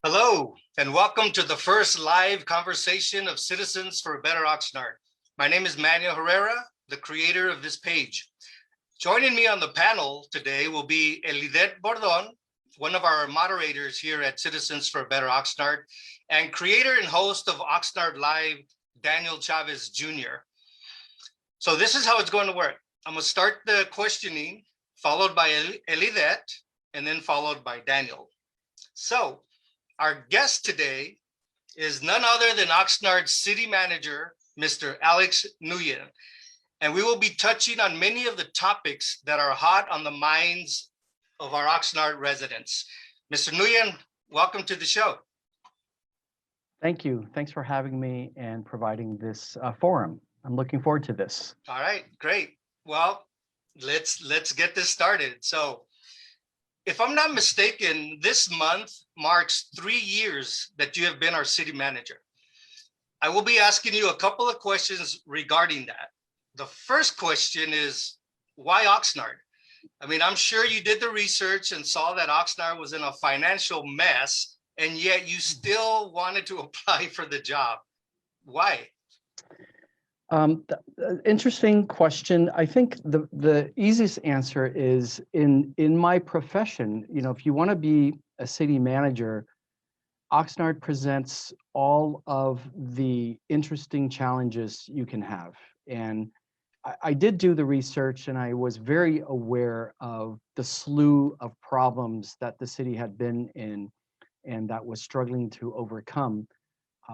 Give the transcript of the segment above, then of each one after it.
Hello, and welcome to the first live conversation of Citizens for Better Oxnard. My name is Manuel Herrera, the creator of this page. Joining me on the panel today will be Elidet Bordon, one of our moderators here at Citizens for Better Oxnard, and creator and host of Oxnard Live, Daniel Chavez Jr. So this is how it's going to work. I'm going to start the questioning, followed by Elidet, and then followed by Daniel. So our guest today is none other than Oxnard's city manager, Mr. Alex Nguyen. And we will be touching on many of the topics that are hot on the minds of our Oxnard residents. Mr. Nguyen, welcome to the show. Thank you. Thanks for having me and providing this forum. I'm looking forward to this. All right, great. Well, let's get this started. So, if I'm not mistaken, this month marks 3 years that you have been our city manager. I will be asking you a couple of questions regarding that. The first question is, why Oxnard? I mean, I'm sure you did the research and saw that Oxnard was in a financial mess, and yet you still wanted to apply for the job. Why? Interesting question. I think the easiest answer is in my profession, if you want to be a city manager, Oxnard presents all of the interesting challenges you can have. And I did do the research, and I was very aware of the slew of problems that the city had been in and that was struggling to overcome.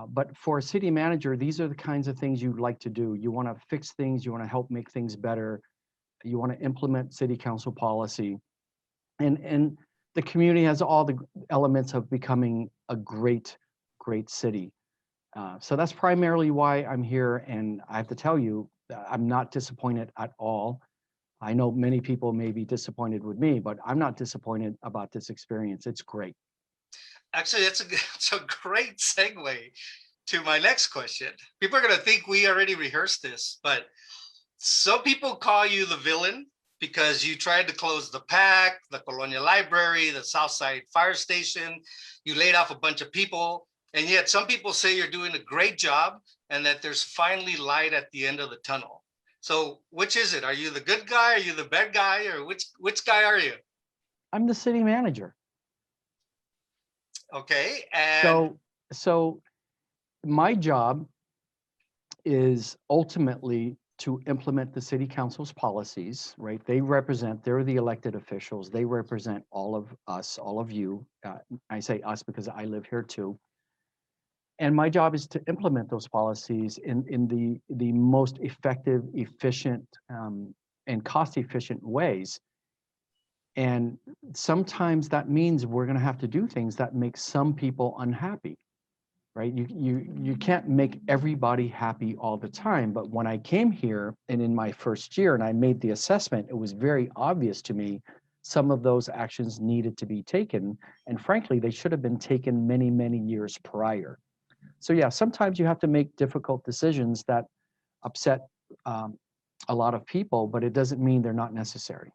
But for a city manager, these are the kinds of things you'd like to do. You want to fix things, you want to help make things better, you want to implement city council policy. And the community has all the elements of becoming a great city. So that's primarily why I'm here, and I have to tell you, I'm not disappointed at all. I know many people may be disappointed with me, but I'm not disappointed about this experience. It's great. Actually, it's a great segue to my next question. People are going to think we already rehearsed this, but some people call you the villain because you tried to close the PAC, the Colonial Library, the Southside Fire Station. You laid off a bunch of people, and yet some people say you're doing a great job and that there's finally light at the end of the tunnel. So which is it? Are you the good guy? Are you the bad guy? Or which guy are you? I'm the city manager. Okay, and so my job is ultimately to implement the city council's policies, right? They're the elected officials. They represent all of us, all of you. I say us because I live here too. And my job is to implement those policies in the most effective, efficient, and cost-efficient ways. And sometimes that means we're going to have to do things that make some people unhappy, right? You can't make everybody happy all the time. But when I came here and in my first year and I made the assessment, it was very obvious to me some of those actions needed to be taken. And frankly, they should have been taken many, many years prior. So yeah, sometimes you have to make difficult decisions that upset a lot of people, but it doesn't mean they're not necessary.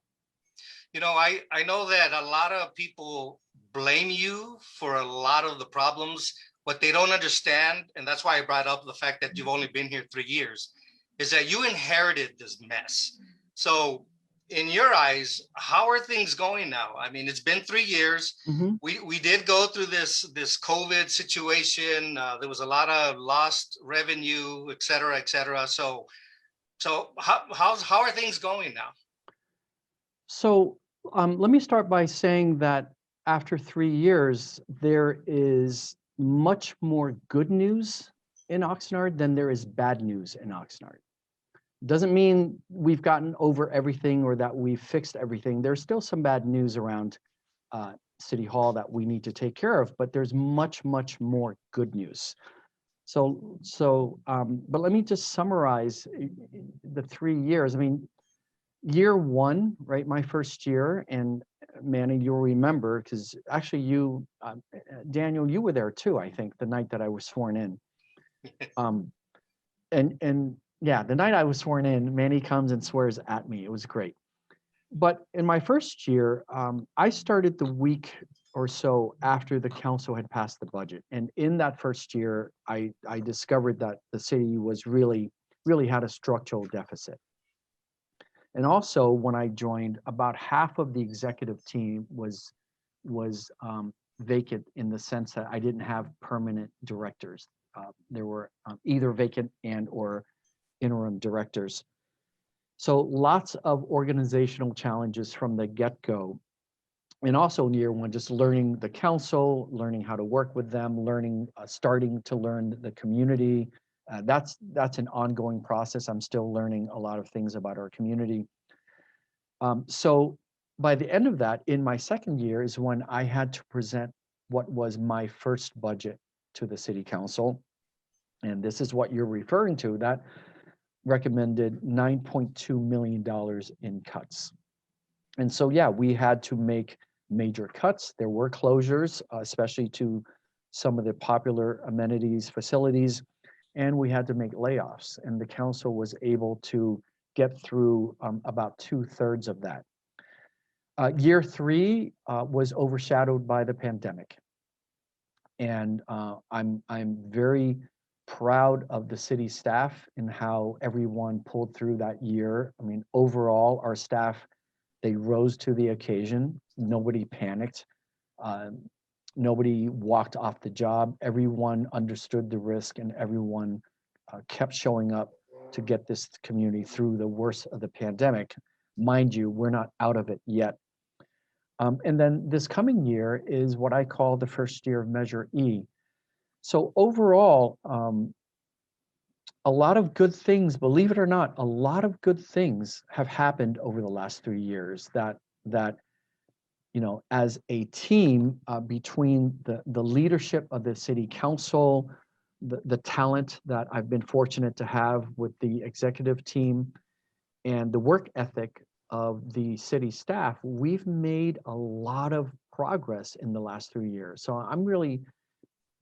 I know that a lot of people blame you for a lot of the problems. What they don't understand, and that's why I brought up the fact that you've only been here 3 years, is that you inherited this mess. So in your eyes, how are things going now? I mean, it's been 3 years. Mm-hmm. We did go through this COVID situation. There was a lot of lost revenue, et cetera, et cetera. So how are things going now? So let me start by saying that after 3 years, there is much more good news in Oxnard than there is bad news in Oxnard. Doesn't mean we've gotten over everything or that we've fixed everything. There's still some bad news around City Hall that we need to take care of, but there's much more good news. But let me just summarize the 3 years. I mean, year one, right, my first year, and Manny, you'll remember, because actually you, Daniel, you were there too, I think, the night that I was sworn in. And yeah, the night I was sworn in, Manny comes and swears at me. It was great. But in my first year, I started the week or so after the council had passed the budget. And in that first year, I discovered that the city was really had a structural deficit. And also, when I joined, about half of the executive team was vacant, in the sense that I didn't have permanent directors. There were either vacant and or interim directors. So lots of organizational challenges from the get-go. And also in year one, just learning the council, learning how to work with them, starting to learn the community. That's an ongoing process. I'm still learning a lot of things about our community. So by the end of that, in my second year, is when I had to present what was my first budget to the city council. And this is what you're referring to, that recommended $9.2 million in cuts. And so, yeah, we had to make major cuts. There were closures, especially to some of the popular amenities, facilities, and we had to make layoffs. And the council was able to get through about 2/3 of that. Year three was overshadowed by the pandemic. And I'm very proud of the city staff and how everyone pulled through that year. I mean, overall, our staff, they rose to the occasion. Nobody panicked. Nobody walked off the job. Everyone understood the risk, and everyone kept showing up to get this community through the worst of the pandemic. Mind you, we're not out of it yet. And then this coming year is what I call the first year of Measure E. So overall, a lot of good things, believe it or not, a lot of good things have happened over the last 3 years that you know, as a team, between the leadership of the city council, the talent that I've been fortunate to have with the executive team, and the work ethic of the city staff, we've made a lot of progress in the last 3 years. So I'm really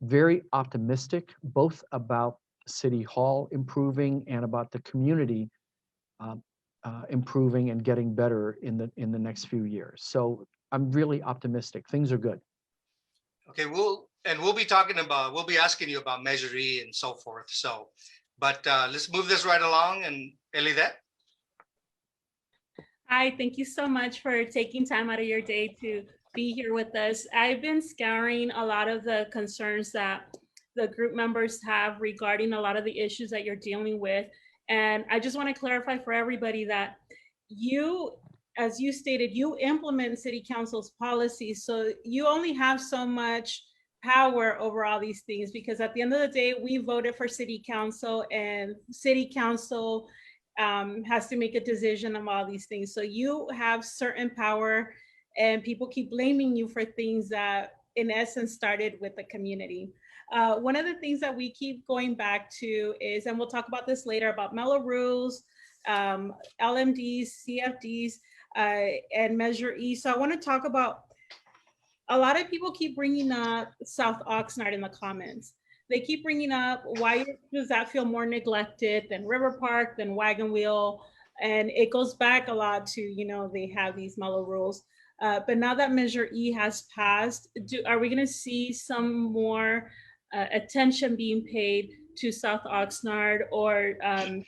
very optimistic, both about City Hall improving and about the community improving and getting better in the next few years. So I'm really optimistic. Things are good. Okay, we'll be asking you about Measure E and so forth. So, but let's move this right along. And Elidette? Hi, thank you so much for taking time out of your day to be here with us. I've been scouring a lot of the concerns that the group members have regarding a lot of the issues that you're dealing with. And I just want to clarify for everybody that you, as you stated, you implement city council's policies. So you only have so much power over all these things, because at the end of the day, we voted for city council, and city council has to make a decision on all these things. So you have certain power, and people keep blaming you for things that in essence started with the community. One of the things that we keep going back to is, and we'll talk about this later, about mellow rules, LMDs, CFDs, and Measure E. So I want to talk about, a lot of people keep bringing up South Oxnard in the comments. They keep bringing up, why does that feel more neglected than River Park, than Wagon Wheel? And it goes back a lot to, you know, they have these mellow rules. But now that Measure E has passed, are we going to see some more attention being paid to South Oxnard, or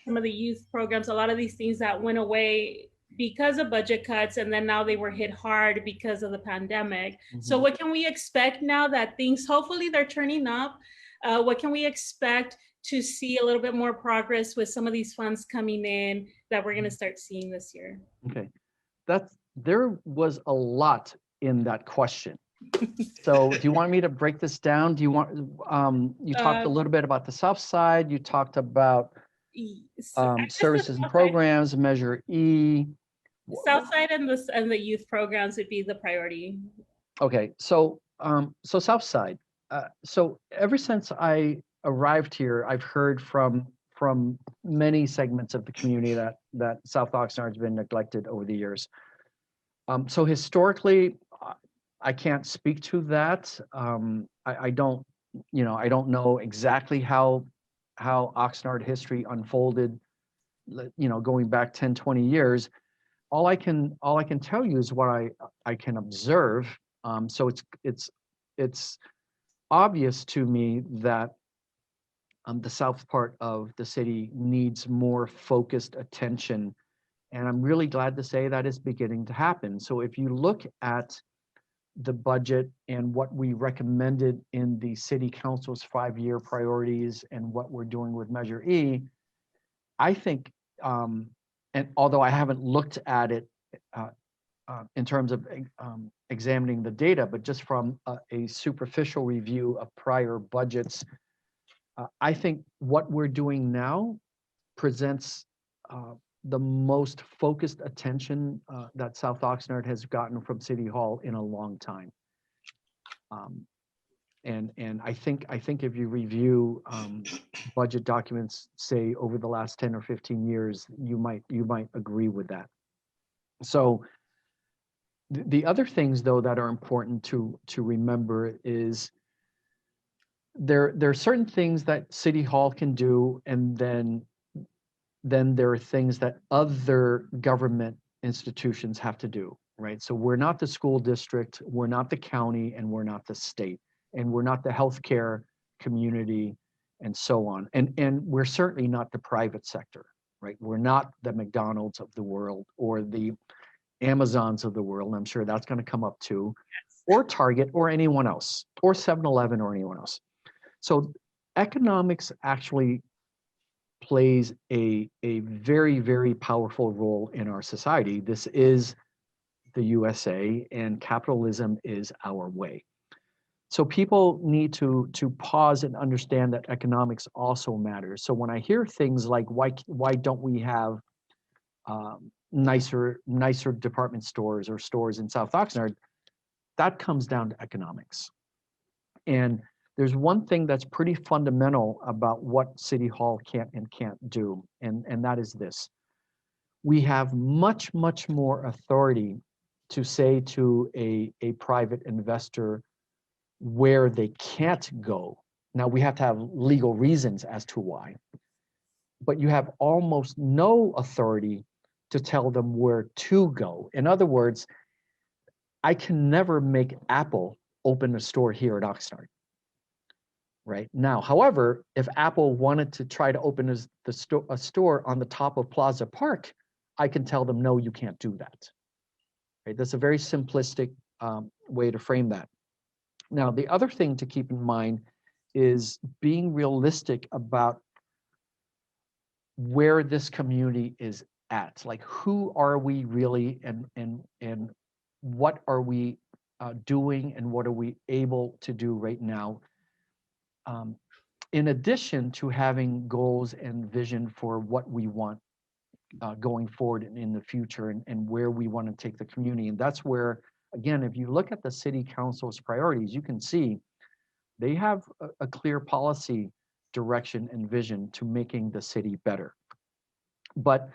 some of the youth programs, a lot of these things that went away because of budget cuts, and then now they were hit hard because of the pandemic? Mm-hmm. So what can we expect now that things, hopefully they're turning up? What can we expect to see a little bit more progress with some of these funds coming in that we're going to start seeing this year? Okay, there was a lot in that question. So do you want me to break this down? Do you want, you talked a little bit about the South Side, you talked about services and programs, Measure E. South Side and the youth programs would be the priority. Okay, so South Side. So ever since I arrived here, I've heard from many segments of the community that South Oxnard has been neglected over the years. So historically, I can't speak to that. I don't know exactly how Oxnard history unfolded, you know, going back 10, 20 years. All I can tell you is what I can observe So it's obvious to me that the south part of the city needs more focused attention. And I'm really glad to say that is beginning to happen. So if you look at the budget and what we recommended in the city council's 5-year priorities and what we're doing with Measure E, I think, and although I haven't looked at it in terms of examining the data, but just from a superficial review of prior budgets, I think what we're doing now presents the most focused attention that South Oxnard has gotten from City Hall in a long time. And I think if you review budget documents, say over the last 10 or 15 years, you might agree with that. So the other things though that are important to remember is there are certain things that City Hall can do, and then there are things that other government institutions have to do, right? So we're not the school district, we're not the county, and we're not the state, and we're not the healthcare community, and so on. And we're certainly not the private sector, right? We're not the McDonald's of the world or the Amazons of the world. I'm sure that's going to come up too, or Target or anyone else, or 7-Eleven or anyone else. So economics actually plays a very, very powerful role in our society. This is the USA, and capitalism is our way. So people need to pause and understand that economics also matters. So when I hear things like why don't we have nicer department stores or stores in South Oxnard, that comes down to economics. And there's one thing that's pretty fundamental about what City Hall can and can't do, and that is this. We have much, much more authority to say to a private investor where they can't go. Now, we have to have legal reasons as to why, but you have almost no authority to tell them where to go. In other words, I can never make Apple open a store here at Oxnard. Right now, however, if Apple wanted to try to open a store on the top of Plaza Park, I can tell them, no, you can't do that. Right? That's a very simplistic way to frame that. Now, the other thing to keep in mind is being realistic about where this community is at. Like, who are we really, and what are we doing, and what are we able to do right now? In addition to having goals and vision for what we want going forward in the future, and where we want to take the community. And that's where, again, if you look at the city council's priorities, you can see they have a clear policy direction and vision to making the city better. But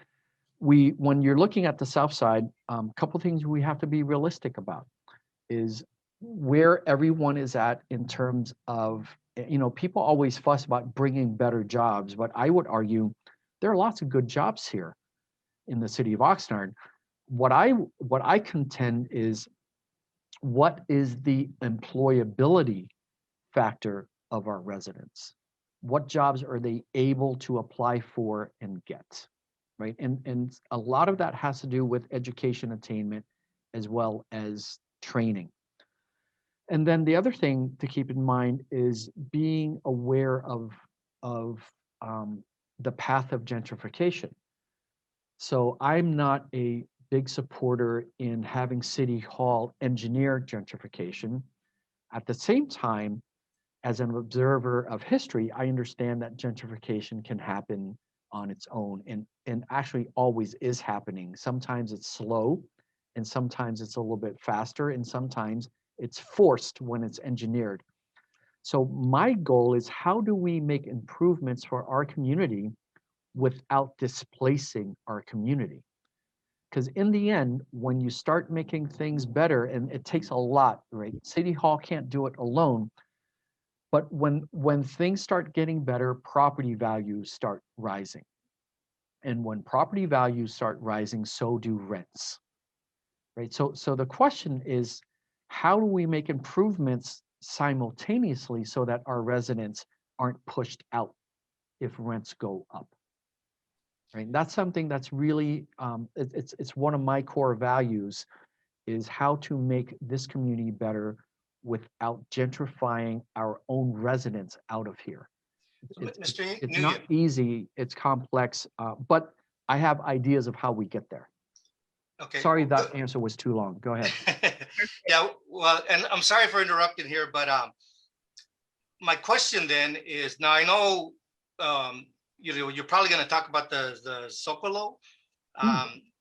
when you're looking at the south side, a couple things we have to be realistic about is where everyone is at in terms of, people always fuss about bringing better jobs, but I would argue there are lots of good jobs here in the city of Oxnard. What I contend is, what is the employability factor of our residents? What jobs are they able to apply for and get, right? And a lot of that has to do with education attainment as well as training. And then the other thing to keep in mind is being aware of the path of gentrification. So I'm not a big supporter in having City Hall engineer gentrification. At the same time, as an observer of history, I understand that gentrification can happen on its own, and actually always is happening. Sometimes it's slow, and sometimes it's a little bit faster, and sometimes it's forced when it's engineered. So my goal is, how do we make improvements for our community without displacing our community? Because in the end, when you start making things better, and it takes a lot, right? City Hall can't do it alone. But when things start getting better, property values start rising. And when property values start rising, so do rents, right? So the question is, how do we make improvements simultaneously so that our residents aren't pushed out if rents go up? Right. That's something that's really it's one of my core values, is how to make this community better without gentrifying our own residents out of here. Mr. It's Nguyen. not easy, it's complex, but I have ideas of how we get there. Okay. Sorry, that answer was too long. Go ahead. Yeah, well, and I'm sorry for interrupting here, but my question then is, now I know you're probably going to talk about the Zocalo,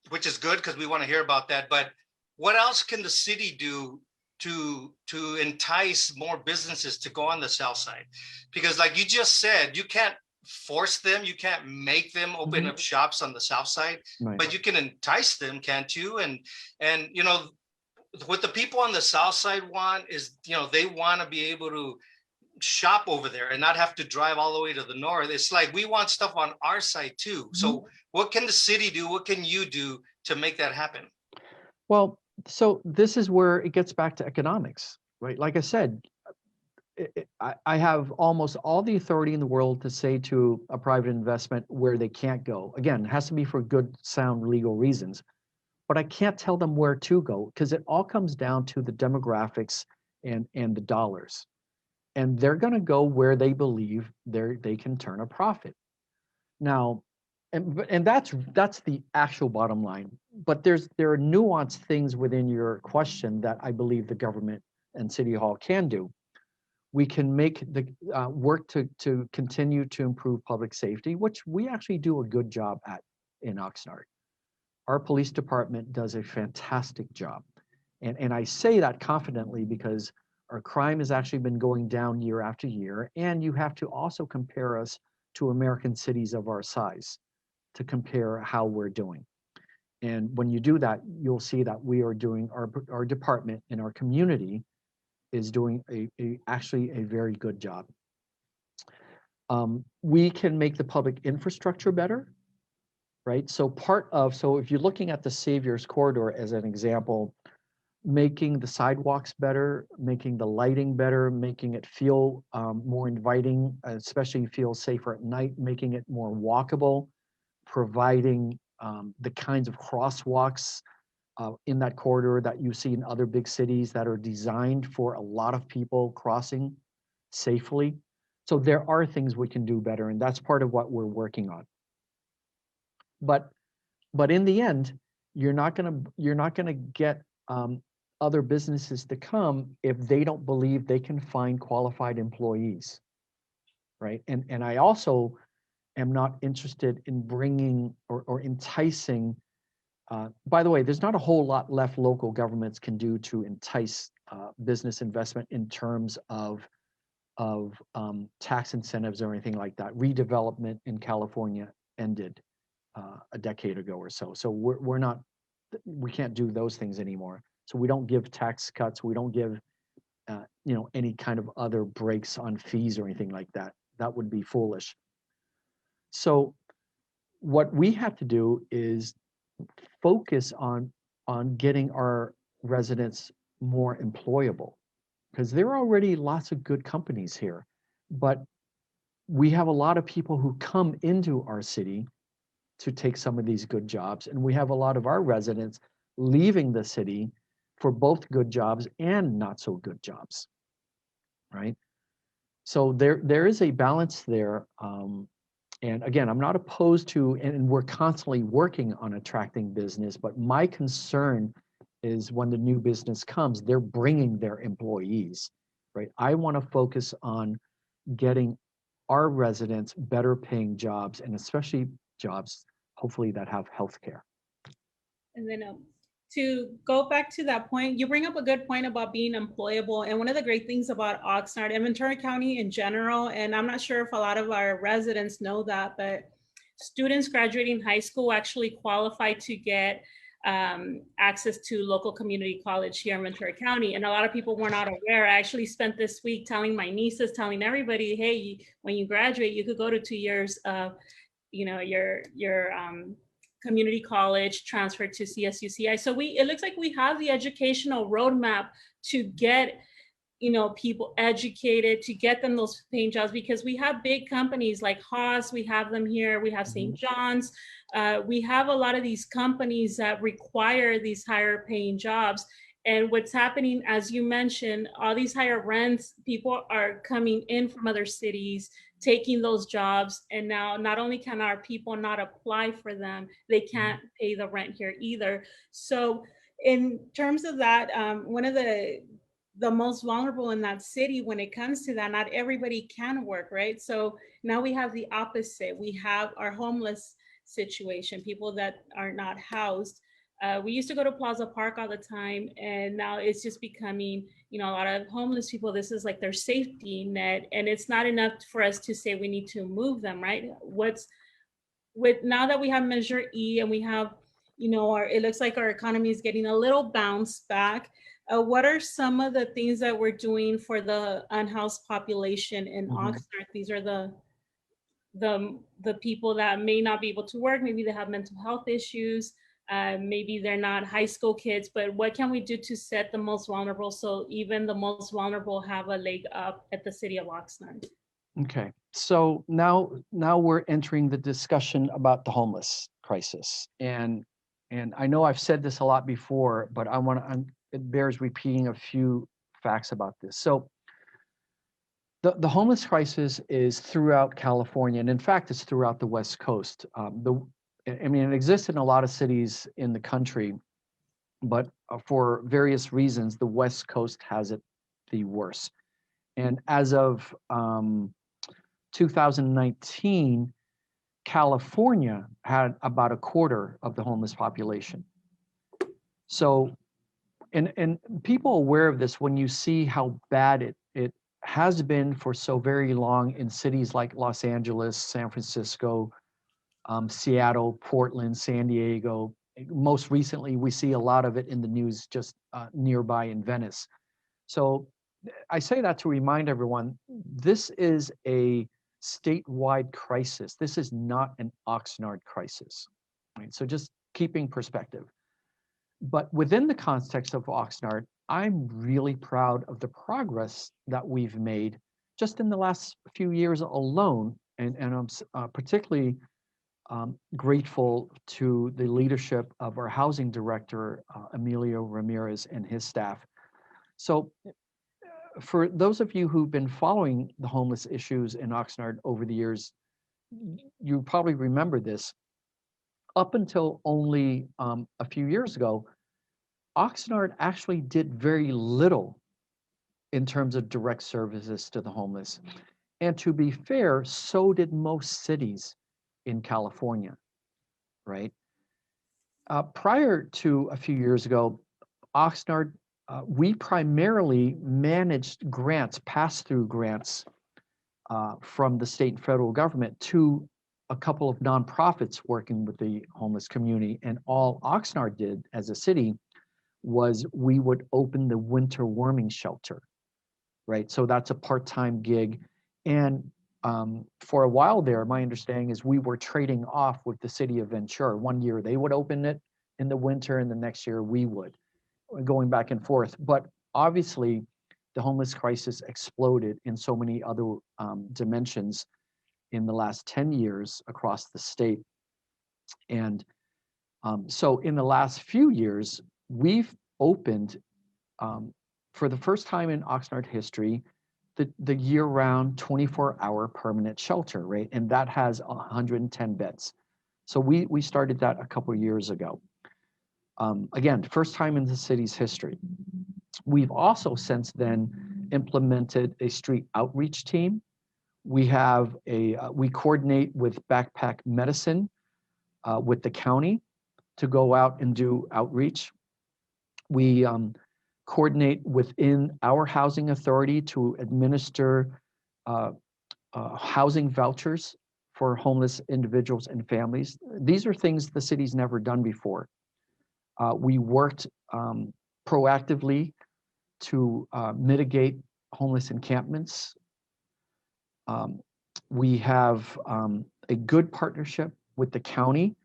which is good because we want to hear about that. But what else can the city do to entice more businesses to go on the south side? Because like you just said, you can't force them, you can't make them open up shops on the south side, Right. but you can entice them, can't you? And you know, what the people on the south side want is, you know, they want to be able to shop over there and not have to drive all the way to the north. It's like we want stuff on our side too. So what can the city do? What can you do to make that happen? Well, so this is where it gets back to economics, right? Like I said, I have almost all the authority in the world to say to a private investment where they can't go. Again, it has to be for good, sound legal reasons, but I can't tell them where to go because it all comes down to the demographics and the dollars. And they're going to go where they believe they can turn a profit. Now, and that's the actual bottom line. But there are nuanced things within your question that I believe the government and City Hall can do. We can make the work to continue to improve public safety, which we actually do a good job at in Oxnard. Our police department does a fantastic job. And I say that confidently because our crime has actually been going down year after year. And you have to also compare us to American cities of our size to compare how we're doing. And when you do that, you'll see that we are doing, our department in our community is doing actually a very good job. We can make the public infrastructure better, right? So if you're looking at the Savior's Corridor as an example, making the sidewalks better, making the lighting better, making it feel more inviting, especially feel safer at night, making it more walkable, providing the kinds of crosswalks in that corridor that you see in other big cities that are designed for a lot of people crossing safely. So there are things we can do better, and that's part of what we're working on. But in the end, you're not gonna get other businesses to come if they don't believe they can find qualified employees, right? And I also am not interested in bringing or enticing. By the way, there's not a whole lot left local governments can do to entice business investment in terms of tax incentives or anything like that. Redevelopment in California ended a decade ago or so. So we can't do those things anymore. So we don't give tax cuts. We don't give any kind of other breaks on fees or anything like that. That would be foolish. So what we have to do is focus on getting our residents more employable, because there are already lots of good companies here, but we have a lot of people who come into our city to take some of these good jobs, and we have a lot of our residents leaving the city for both good jobs and not so good jobs, right? So there is a balance there. And again, I'm not opposed to, and we're constantly working on attracting business, but my concern is when the new business comes, they're bringing their employees, right? I want to focus on getting our residents better paying jobs, and especially jobs, hopefully, that have healthcare. And then to go back to that point, you bring up a good point about being employable. And one of the great things about Oxnard and Ventura County in general, and I'm not sure if a lot of our residents know that, but students graduating high school actually qualify to get access to local community college here in Ventura County. And a lot of people were not aware. I actually spent this week telling my nieces, telling everybody, hey, when you graduate, you could go to 2 years of, your community college, transferred to CSUCI. So it looks like we have the educational roadmap to get, people educated, to get them those paying jobs, because we have big companies like Haas, we have them here, we have St. John's, we have a lot of these companies that require these higher paying jobs. And what's happening, as you mentioned, all these higher rents, people are coming in from other cities, taking those jobs. And now not only can our people not apply for them, they can't pay the rent here either. So in terms of that, one of the most vulnerable in that city when it comes to that, not everybody can work, right? So now we have the opposite. We have our homeless situation, people that are not housed. We used to go to Plaza Park all the time, and now it's just becoming, a lot of homeless people, this is like their safety net, and it's not enough for us to say we need to move them, right? Now that we have Measure E and we have, it looks like our economy is getting a little bounce back. What are some of the things that we're doing for the unhoused population in Oxnard? These are the people that may not be able to work. Maybe they have mental health issues. Maybe they're not high school kids, but what can we do to set the most vulnerable so even the most vulnerable have a leg up at the city of Oxnard? Okay, so now we're entering the discussion about the homeless crisis, and I know I've said this a lot before, but it bears repeating a few facts about this. So the homeless crisis is throughout California, and in fact, it's throughout the West Coast. It exists in a lot of cities in the country, but for various reasons, the West Coast has it the worst. And as of 2019, California had about a quarter of the homeless population. So, and people are aware of this when you see how bad it has been for so very long in cities like Los Angeles, San Francisco, Seattle, Portland, San Diego. Most recently, we see a lot of it in the news just nearby in Venice. So I say that to remind everyone, this is a statewide crisis. This is not an Oxnard crisis, right? So just keeping perspective. But within the context of Oxnard, I'm really proud of the progress that we've made just in the last few years alone. And I'm particularly grateful to the leadership of our housing director, Emilio Ramirez, and his staff. So for those of you who've been following the homeless issues in Oxnard over the years, you probably remember this. Up until only a few years ago, Oxnard actually did very little in terms of direct services to the homeless. And to be fair, so did most cities in California, right? Prior to a few years ago, Oxnard, we primarily managed grants, pass-through grants from the state and federal government to a couple of nonprofits working with the homeless community. And all Oxnard did as a city was we would open the winter warming shelter, right? So that's a part-time gig. And for a while there, my understanding is we were trading off with the city of Ventura. One year they would open it in the winter, and the next year we would, going back and forth. But obviously, the homeless crisis exploded in so many other dimensions in the last 10 years across the state. And so in the last few years, we've opened, for the first time in Oxnard history, the year-round 24-hour permanent shelter, right? And that has 110 beds. So we started that a couple of years ago. Again, first time in the city's history. We've also since then implemented a street outreach team. We have we coordinate with Backpack Medicine with the county to go out and do outreach. We coordinate within our housing authority to administer housing vouchers for homeless individuals and families. These are things the city's never done before. We worked proactively to mitigate homeless encampments. We have a good partnership with the county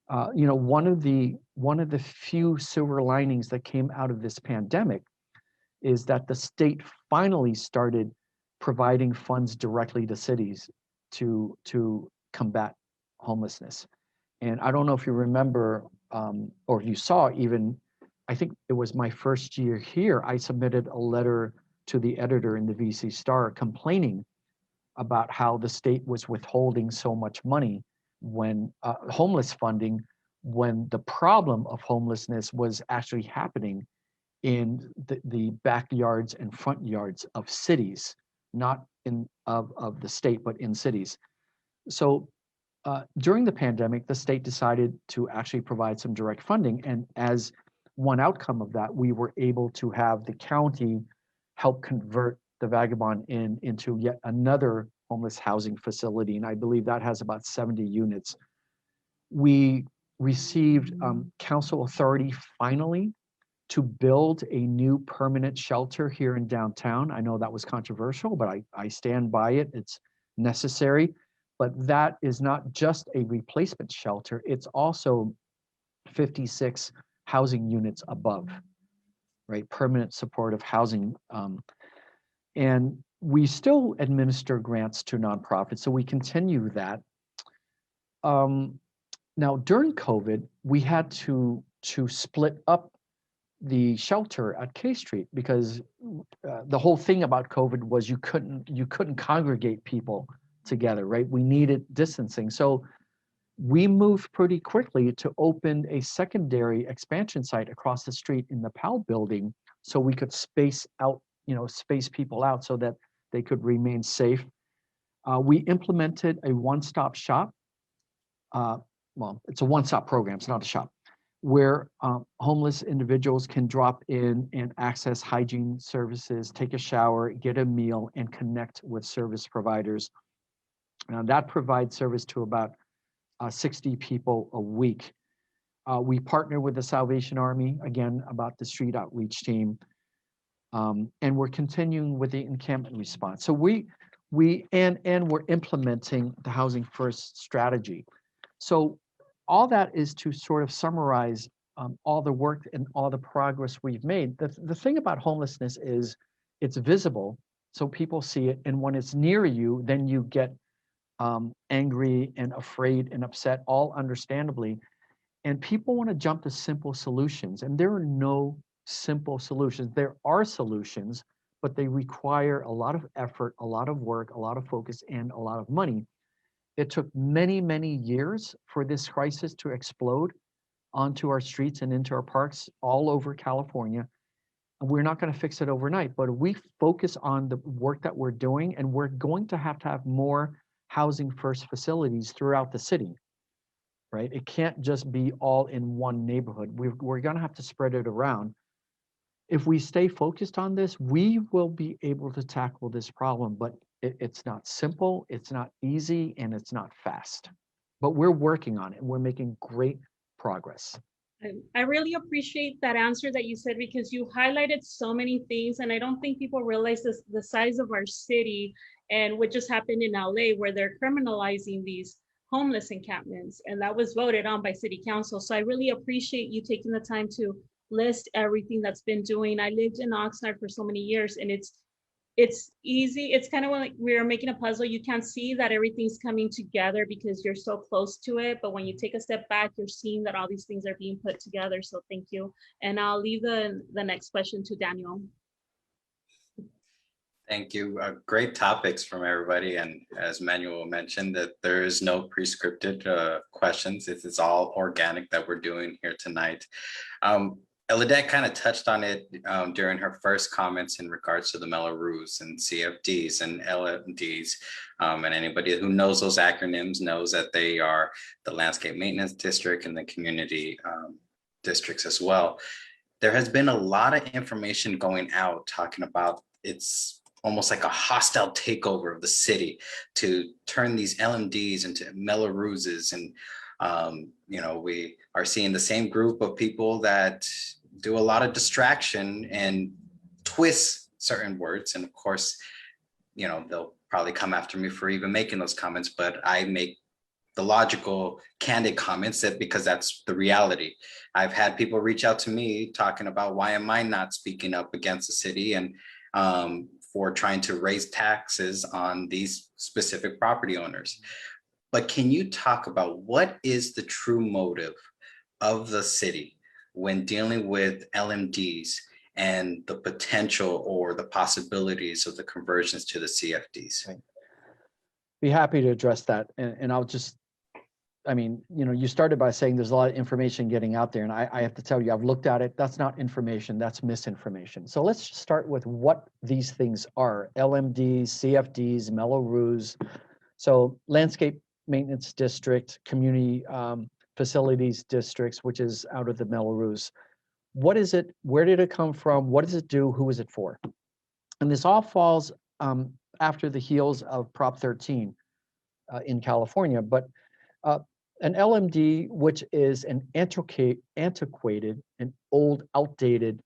one of the few silver linings that came out of this pandemic is that the state finally started providing funds directly to cities to combat homelessness. And I don't know if you remember, or if you saw even, I think it was my first year here, I submitted a letter to the editor in the VC Star complaining about how the state was withholding so much money when homeless funding, when the problem of homelessness was actually happening in the backyards and front yards of cities, not of the state, but in cities. So during the pandemic, the state decided to actually provide some direct funding. And as one outcome of that, we were able to have the county help convert the Vagabond Inn into yet another homeless housing facility. And I believe that has about 70 units. We received council authority finally to build a new permanent shelter here in downtown. I know that was controversial, but I stand by it. It's necessary. But that is not just a replacement shelter, it's also 56 housing units above, right? Permanent supportive housing. And we still administer grants to nonprofits, so we continue that. Now, during COVID, we had to split up the shelter at K Street because the whole thing about COVID was you couldn't congregate people together, right? We needed distancing. So we moved pretty quickly to open a secondary expansion site across the street in the PAL building so we could space people out so that they could remain safe. We implemented a one-stop shop. Well, it's a one-stop program, it's not a shop, where homeless individuals can drop in and access hygiene services, take a shower, get a meal, and connect with service providers. That provides service to about 60 people a week. We partner with the Salvation Army, again, about the street outreach team. And we're continuing with the encampment response. So we're implementing the Housing First strategy. So all that is to sort of summarize all the work and all the progress we've made. The thing about homelessness is it's visible, so people see it. And when it's near you, then you get angry and afraid and upset, all understandably. And people want to jump to simple solutions. And there are no simple solutions. There are solutions, but they require a lot of effort, a lot of work, a lot of focus, and a lot of money. It took many, many years for this crisis to explode onto our streets and into our parks all over California. And we're not going to fix it overnight, but we focus on the work that we're doing, and we're going to have more housing first facilities throughout the city, right? It can't just be all in one neighborhood. We're going to have to spread it around. If we stay focused on this, we will be able to tackle this problem, but it's not simple, it's not easy, and it's not fast. But we're working on it, and we're making great progress. I really appreciate that answer that you said, because you highlighted so many things, and I don't think people realize the size of our city and what just happened in LA, where they're criminalizing these homeless encampments, and that was voted on by city council. So I really appreciate you taking the time to list everything that's been doing. I lived in Oxnard for so many years, and it's easy. It's kind of like we're making a puzzle. You can't see that everything's coming together because you're so close to it. But when you take a step back, you're seeing that all these things are being put together. So thank you. And I'll leave the next question to Daniel. Thank you. Great topics from everybody. And as Manuel mentioned, that there is no prescripted questions. It's all organic that we're doing here tonight. Eladette kind of touched on it during her first comments in regards to the Mello-Roos and CFDs and LMDs. And anybody who knows those acronyms knows that they are the Landscape Maintenance District and the Community Districts as well. There has been a lot of information going out talking about it's almost like a hostile takeover of the city to turn these LMDs into Mello-Rooses. And, we are seeing the same group of people that do a lot of distraction and twist certain words. And of course, they'll probably come after me for even making those comments, but I make the logical, candid comments that because that's the reality. I've had people reach out to me talking about why am I not speaking up against the city and for trying to raise taxes on these specific property owners. But can you talk about what is the true motive of the city when dealing with LMDs and the potential or the possibilities of the conversions to the CFDs? Right. Be happy to address that. And I'll just, I mean, you know, you started by saying there's a lot of information getting out there, and I have to tell you, I've looked at it. That's not information, that's misinformation. So let's start with what these things are: LMDs, CFDs, Mello-Roos. So landscape maintenance district, community facilities districts, which is out of the Mello-Roos. What is it? Where did it come from? What does it do? Who is it for? And this all falls after the heels of Prop 13 in California. But an LMD, which is an antiquated and old, outdated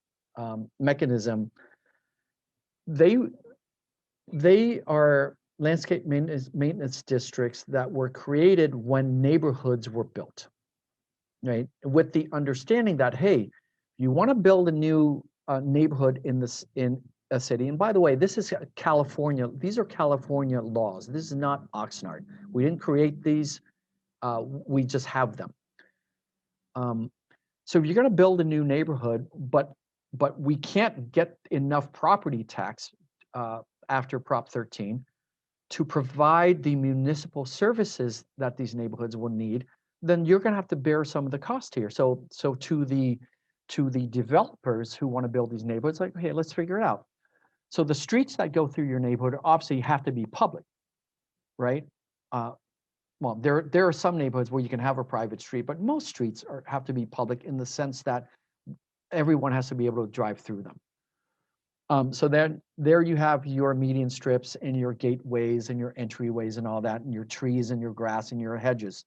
mechanism, they are landscape maintenance districts that were created when neighborhoods were built, right? With the understanding that, hey, you want to build a new neighborhood in a city. And by the way, this is California. These are California laws. This is not Oxnard. We didn't create these. We just have them. So if you're going to build a new neighborhood, but we can't get enough property tax after Prop 13 to provide the municipal services that these neighborhoods will need, then you're going to have to bear some of the cost here. So to the developers who want to build these neighborhoods, like, hey, let's figure it out. So the streets that go through your neighborhood obviously have to be public, right? Well, there are some neighborhoods where you can have a private street, but most streets have to be public in the sense that everyone has to be able to drive through them. So then there you have your median strips and your gateways and your entryways and all that, and your trees and your grass and your hedges.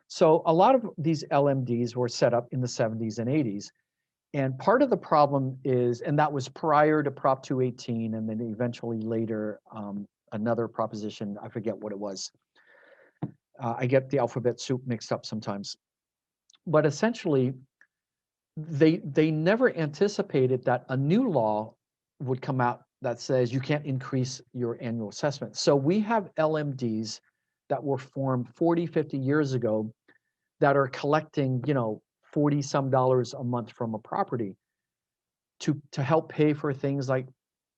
So a lot of these LMDs were set up in the 70s and 80s. And part of the problem is, and that was prior to Prop 218, and then eventually later another proposition, I forget what it was. I get the alphabet soup mixed up sometimes. But essentially, they never anticipated that a new law would come out that says you can't increase your annual assessment. So we have LMDs that were formed 40, 50 years ago that are collecting, you know, $40 some a month from a property to help pay for things like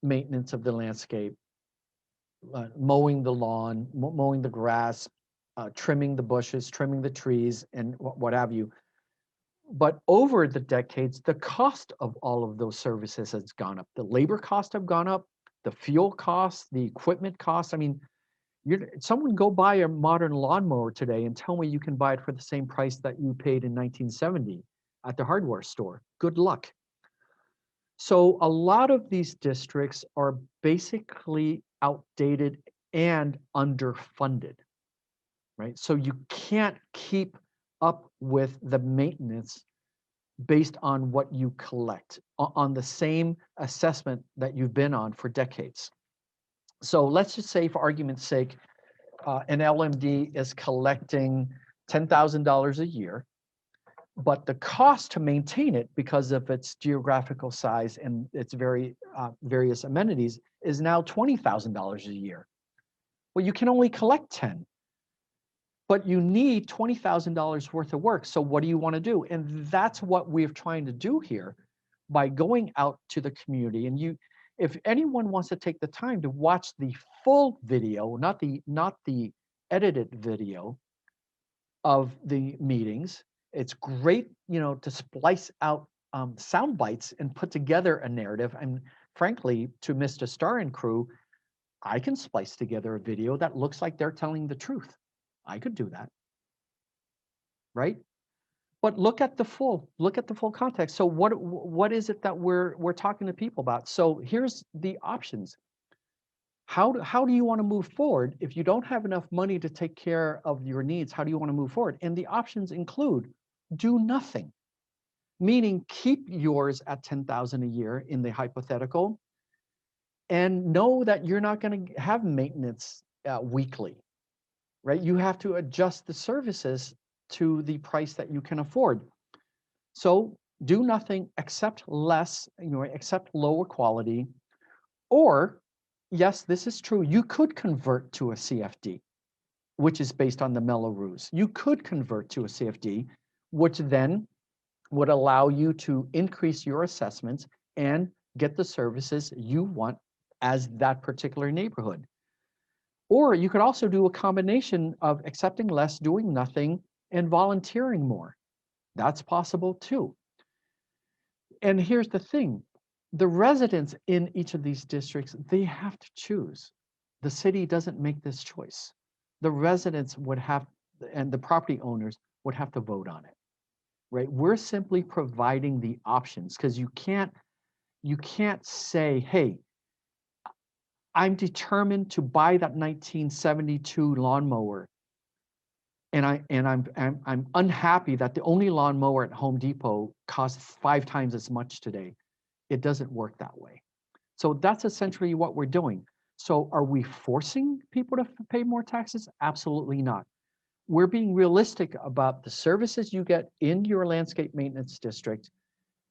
maintenance of the landscape, mowing the lawn, mowing the grass, trimming the bushes, trimming the trees, and what have you. But over the decades, the cost of all of those services has gone up. The labor costs have gone up, the fuel costs, the equipment costs. I mean, someone go buy a modern lawnmower today and tell me you can buy it for the same price that you paid in 1970 at the hardware store. Good luck. So a lot of these districts are basically outdated and underfunded, right? So you can't keep up with the maintenance based on what you collect on the same assessment that you've been on for decades. So let's just say, for argument's sake, an LMD is collecting $10,000 a year, but the cost to maintain it because of its geographical size and its various amenities is now $20,000 a year. Well, you can only collect 10. But you need $20,000 worth of work. So what do you want to do? And that's what we're trying to do here by going out to the community. And if anyone wants to take the time to watch the full video, not the edited video of the meetings, it's great, you know, to splice out sound bites and put together a narrative. And frankly, to Mr. Starr and crew, I can splice together a video that looks like they're telling the truth. I could do that, right? But look at the full context. So what is it that we're talking to people about? So here's the options. How do you want to move forward if you don't have enough money to take care of your needs? How do you want to move forward? And the options include do nothing, meaning keep yours at $10,000 a year in the hypothetical, and know that you're not going to have maintenance weekly. right? You have to adjust the services to the price that you can afford. So do nothing except less, except lower quality. Or, yes, this is true, you could convert to a CFD, which is based on the Mello-Roos. You could convert to a CFD, which then would allow you to increase your assessments and get the services you want as that particular neighborhood. Or you could also do a combination of accepting less, doing nothing, and volunteering more. That's possible too. And here's the thing, the residents in each of these districts, they have to choose. The city doesn't make this choice. The residents would have, and the property owners would have to vote on it, right? We're simply providing the options, because you can't say, hey, I'm determined to buy that 1972 lawnmower, and I'm unhappy that the only lawnmower at Home Depot costs 5 times as much today. It doesn't work that way. So that's essentially what we're doing. So are we forcing people to pay more taxes? Absolutely not. We're being realistic about the services you get in your landscape maintenance district,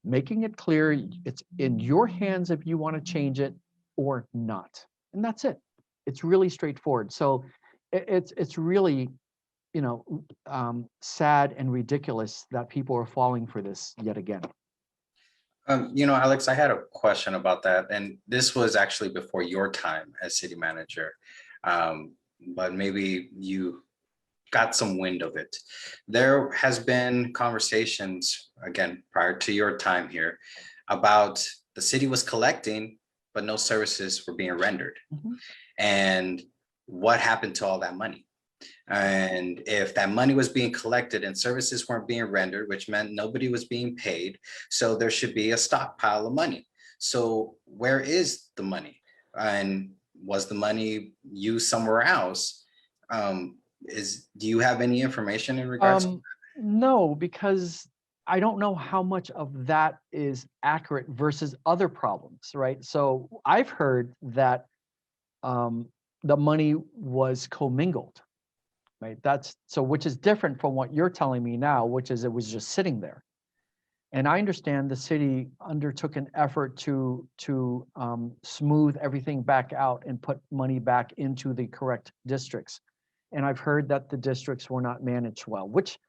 making it clear it's in your hands if you want to change it or not. And that's it. It's really straightforward. So it's really, sad and ridiculous that people are falling for this yet again. Alex, I had a question about that, and this was actually before your time as city manager, but maybe you got some wind of it. There has been conversations, again, prior to your time here, about the city was collecting, but no services were being rendered. Mhm. And what happened to all that money? And if that money was being collected and services weren't being rendered, which meant nobody was being paid, so there should be a stockpile of money. So where is the money? And was the money used somewhere else? Do you have any information in regards? No, because I don't know how much of that is accurate versus other problems, right? So I've heard that the money was commingled, right? Which is different from what you're telling me now, which is it was just sitting there. And I understand the city undertook an effort to smooth everything back out and put money back into the correct districts. And I've heard that the districts were not managed well, which,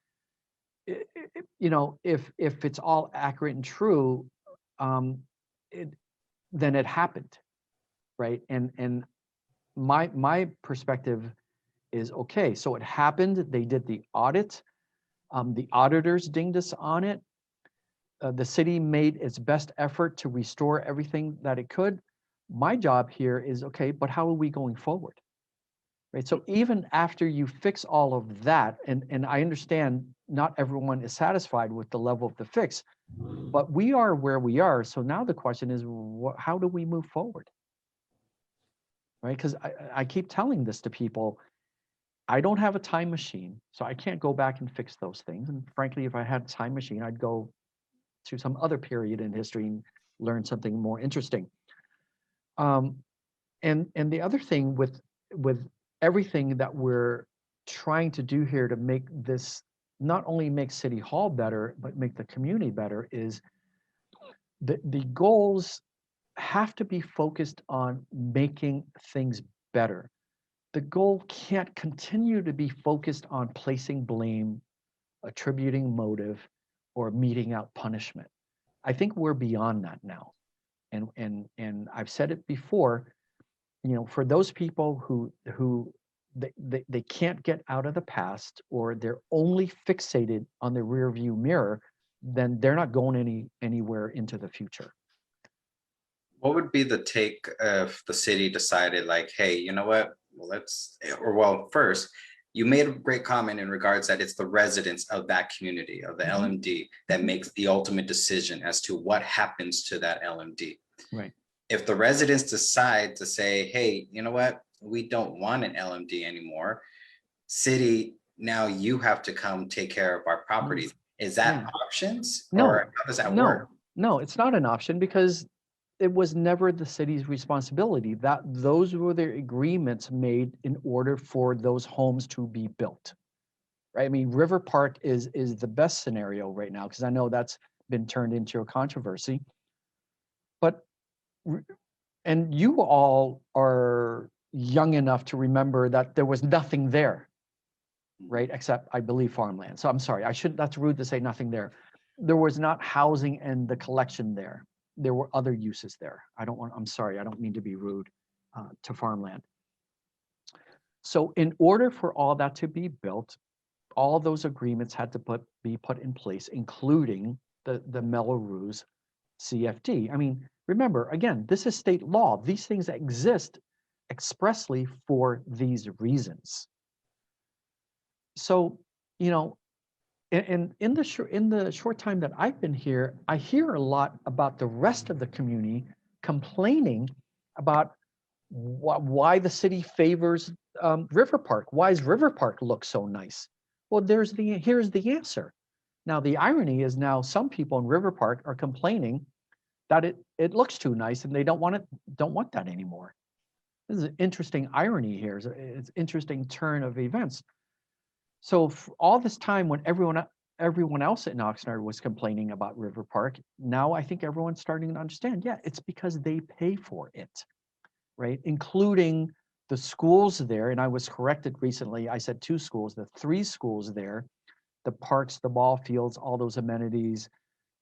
if it's all accurate and true, then it happened, right? And my perspective is, okay, so it happened. They did the audit. The auditors dinged us on it. The city made its best effort to restore everything that it could. My job here is, okay, but how are we going forward? Right. So even after you fix all of that, and I understand not everyone is satisfied with the level of the fix, but we are where we are. So now the question is, how do we move forward? Right? Because I keep telling this to people, I don't have a time machine, so I can't go back and fix those things. And frankly, if I had a time machine, I'd go to some other period in history and learn something more interesting. And the other thing with everything that we're trying to do here to make this, not only make City Hall better, but make the community better, is the goals have to be focused on making things better. The goal can't continue to be focused on placing blame, attributing motive, or meting out punishment. I think we're beyond that now. And I've said it before, for those people who they can't get out of the past, or they're only fixated on the rear view mirror, then they're not going anywhere into the future. What would be the take if the city decided, like, hey, you know what, first, you made a great comment in regards that it's the residents of that community, of the LMD, that makes the ultimate decision as to what happens to that LMD. Right. If the residents decide to say, hey, you know what, we don't want an LMD anymore, city, now you have to come take care of our properties. Is that options? No, or how does that work? No, it's not an option, because it was never the city's responsibility. That those were the agreements made in order for those homes to be built. Right? I mean, River Park is the best scenario right now, because I know that's been turned into a controversy. But and you all are young enough to remember that there was nothing there, right? Except, I believe, farmland. So I'm sorry, that's rude to say nothing there. There was not housing and the collection there. There were other uses there. I'm sorry, I don't mean to be rude to farmland. So in order for all that to be built, all those agreements had to be put in place, including the Melrose CFD. I mean, remember, again, this is state law. These things exist expressly for these reasons. So, you know, and in the short time that I've been here, I hear a lot about the rest of the community complaining about why the city favors River Park. Why does River Park look so nice? Well, here's the answer. Now, the irony is now some people in River Park are complaining that it looks too nice and they don't want that anymore. This is an interesting irony here. It's an interesting turn of events. So all this time when everyone else in Oxnard was complaining about River Park, now I think everyone's starting to understand, yeah, it's because they pay for it, right? Including the schools there, and I was corrected recently, I said 2 schools, the 3 schools there, the parks, the ball fields, all those amenities,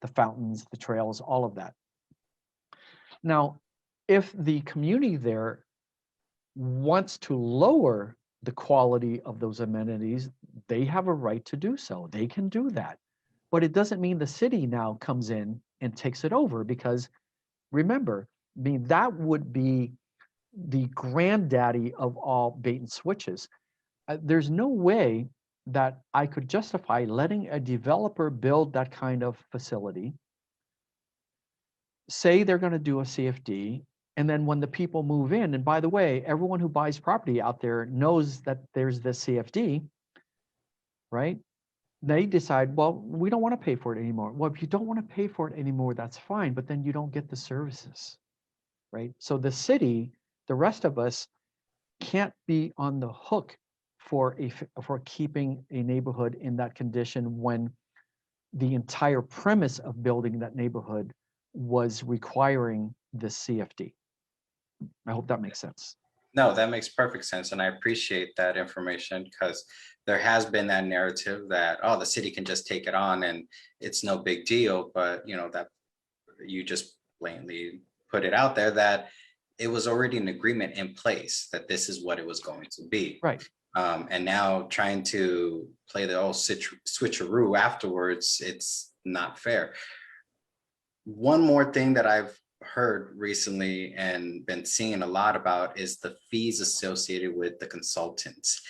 the fountains, the trails, all of that. Now, if the community there wants to lower the quality of those amenities, they have a right to do so. They can do that. But it doesn't mean the city now comes in and takes it over, because remember, I mean, that would be the granddaddy of all bait and switches. There's no way that I could justify letting a developer build that kind of facility, say they're going to do a CFD, and then when the people move in, and by the way, everyone who buys property out there knows that there's this CFD, right? They decide, well, we don't want to pay for it anymore. Well, if you don't want to pay for it anymore, that's fine, but then you don't get the services, right? So the city, the rest of us, can't be on the hook for keeping a neighborhood in that condition when the entire premise of building that neighborhood was requiring this CFD. I hope that makes sense. No, that makes perfect sense. And I appreciate that information, because there has been that narrative that, oh, the city can just take it on and it's no big deal. But, you know, that you just blatantly put it out there that it was already an agreement in place that this is what it was going to be. Right. And now trying to play the old switcheroo afterwards, it's not fair. One more thing that I've heard recently and been seeing a lot about is the fees associated with the consultants.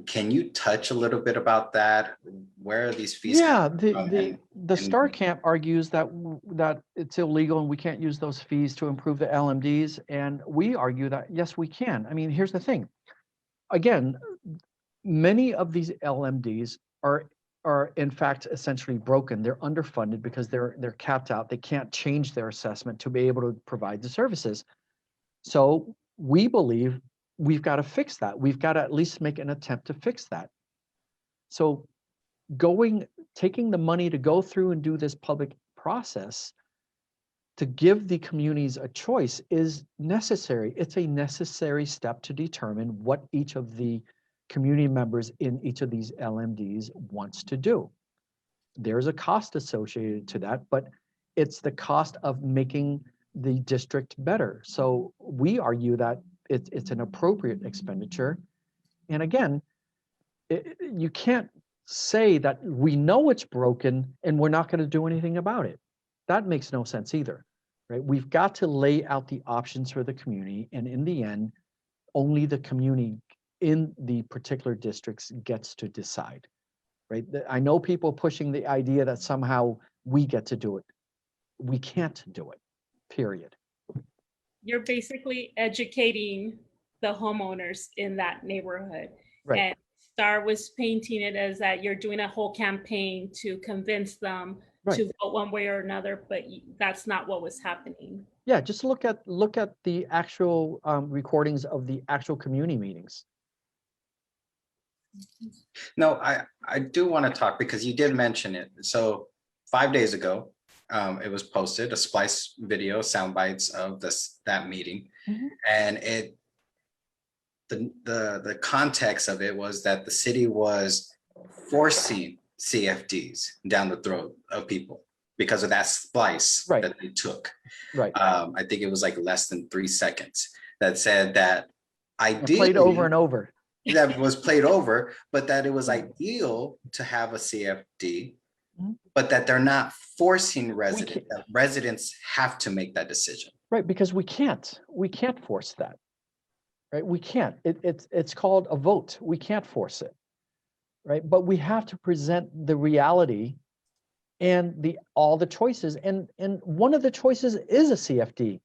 Can you touch a little bit about that? Where are these fees? Yeah, the Star Camp argues that it's illegal and we can't use those fees to improve the LMDs, and we argue that yes, we can. I mean, here's the thing. Again, many of these LMDs are in fact essentially broken. They're underfunded because they're capped out. They can't change their assessment to be able to provide the services. So we believe we've got to fix that. We've got to at least make an attempt to fix that. So taking the money to go through and do this public process to give the communities a choice is necessary. It's a necessary step to determine what each of the community members in each of these LMDs wants to do. There's a cost associated to that, but it's the cost of making the district better. So we argue that it's an appropriate expenditure. And again, you can't say that we know it's broken and we're not going to do anything about it. That makes no sense either, right? We've got to lay out the options for the community, and in the end, only the community in the particular districts gets to decide, right? I know people pushing the idea that somehow we get to do it. We can't do it, period. You're basically educating the homeowners in that neighborhood. Right. And Star was painting it as that you're doing a whole campaign to convince them to vote one way or another, but that's not what was happening. Yeah, just look at the actual recordings of the actual community meetings. No, I do want to talk because you did mention it. So 5 days ago, it was posted, a splice video, sound bites of that meeting. And the context of it was that the city was forcing CFDs down the throat of people because of that splice that they took. Right. I think it was like less than 3 seconds that said that ideally played over and over. That was played over, but that it was ideal to have a CFD, but that they're not forcing residents. That residents have to make that decision. Right, because we can't force that. Right, we can't. It's called a vote. We can't force it. Right, but we have to present the reality and all the choices, and one of the choices is a CFD.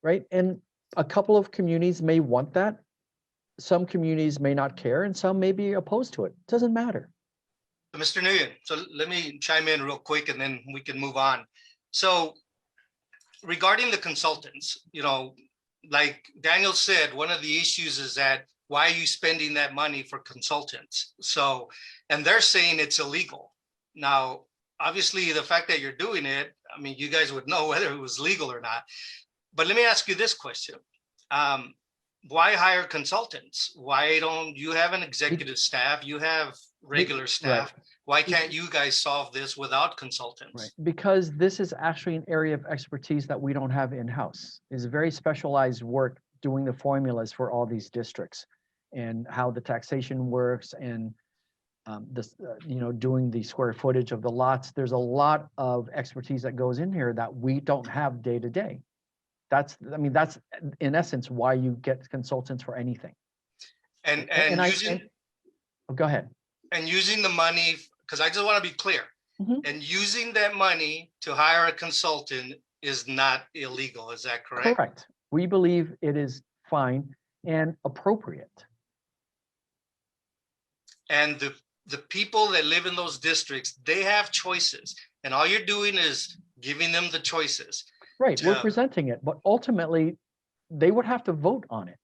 Right, and a couple of communities may want that. Some communities may not care, and some may be opposed to it. Doesn't matter. Mr. Nguyen, so let me chime in real quick and then we can move on. So regarding the consultants, like Daniel said, one of the issues is that why are you spending that money for consultants? So, and they're saying it's illegal. Now, obviously the fact that you're doing it, I mean, you guys would know whether it was legal or not. But let me ask you this question. Why hire consultants? Why don't you have an executive staff? You have regular staff. Right. Why can't you guys solve this without consultants? Right. Because this is actually an area of expertise that we don't have in-house. It's very specialized work doing the formulas for all these districts and how the taxation works and doing the square footage of the lots. There's a lot of expertise that goes in here that we don't have day to day. That's in essence why you get consultants for anything. And go ahead. And using the money, because I just want to be clear, and using that money to hire a consultant is not illegal. Is that correct? Correct. We believe it is fine and appropriate. And the people that live in those districts, they have choices, and all you're doing is giving them the choices. Right, we're presenting it, but ultimately, they would have to vote on it.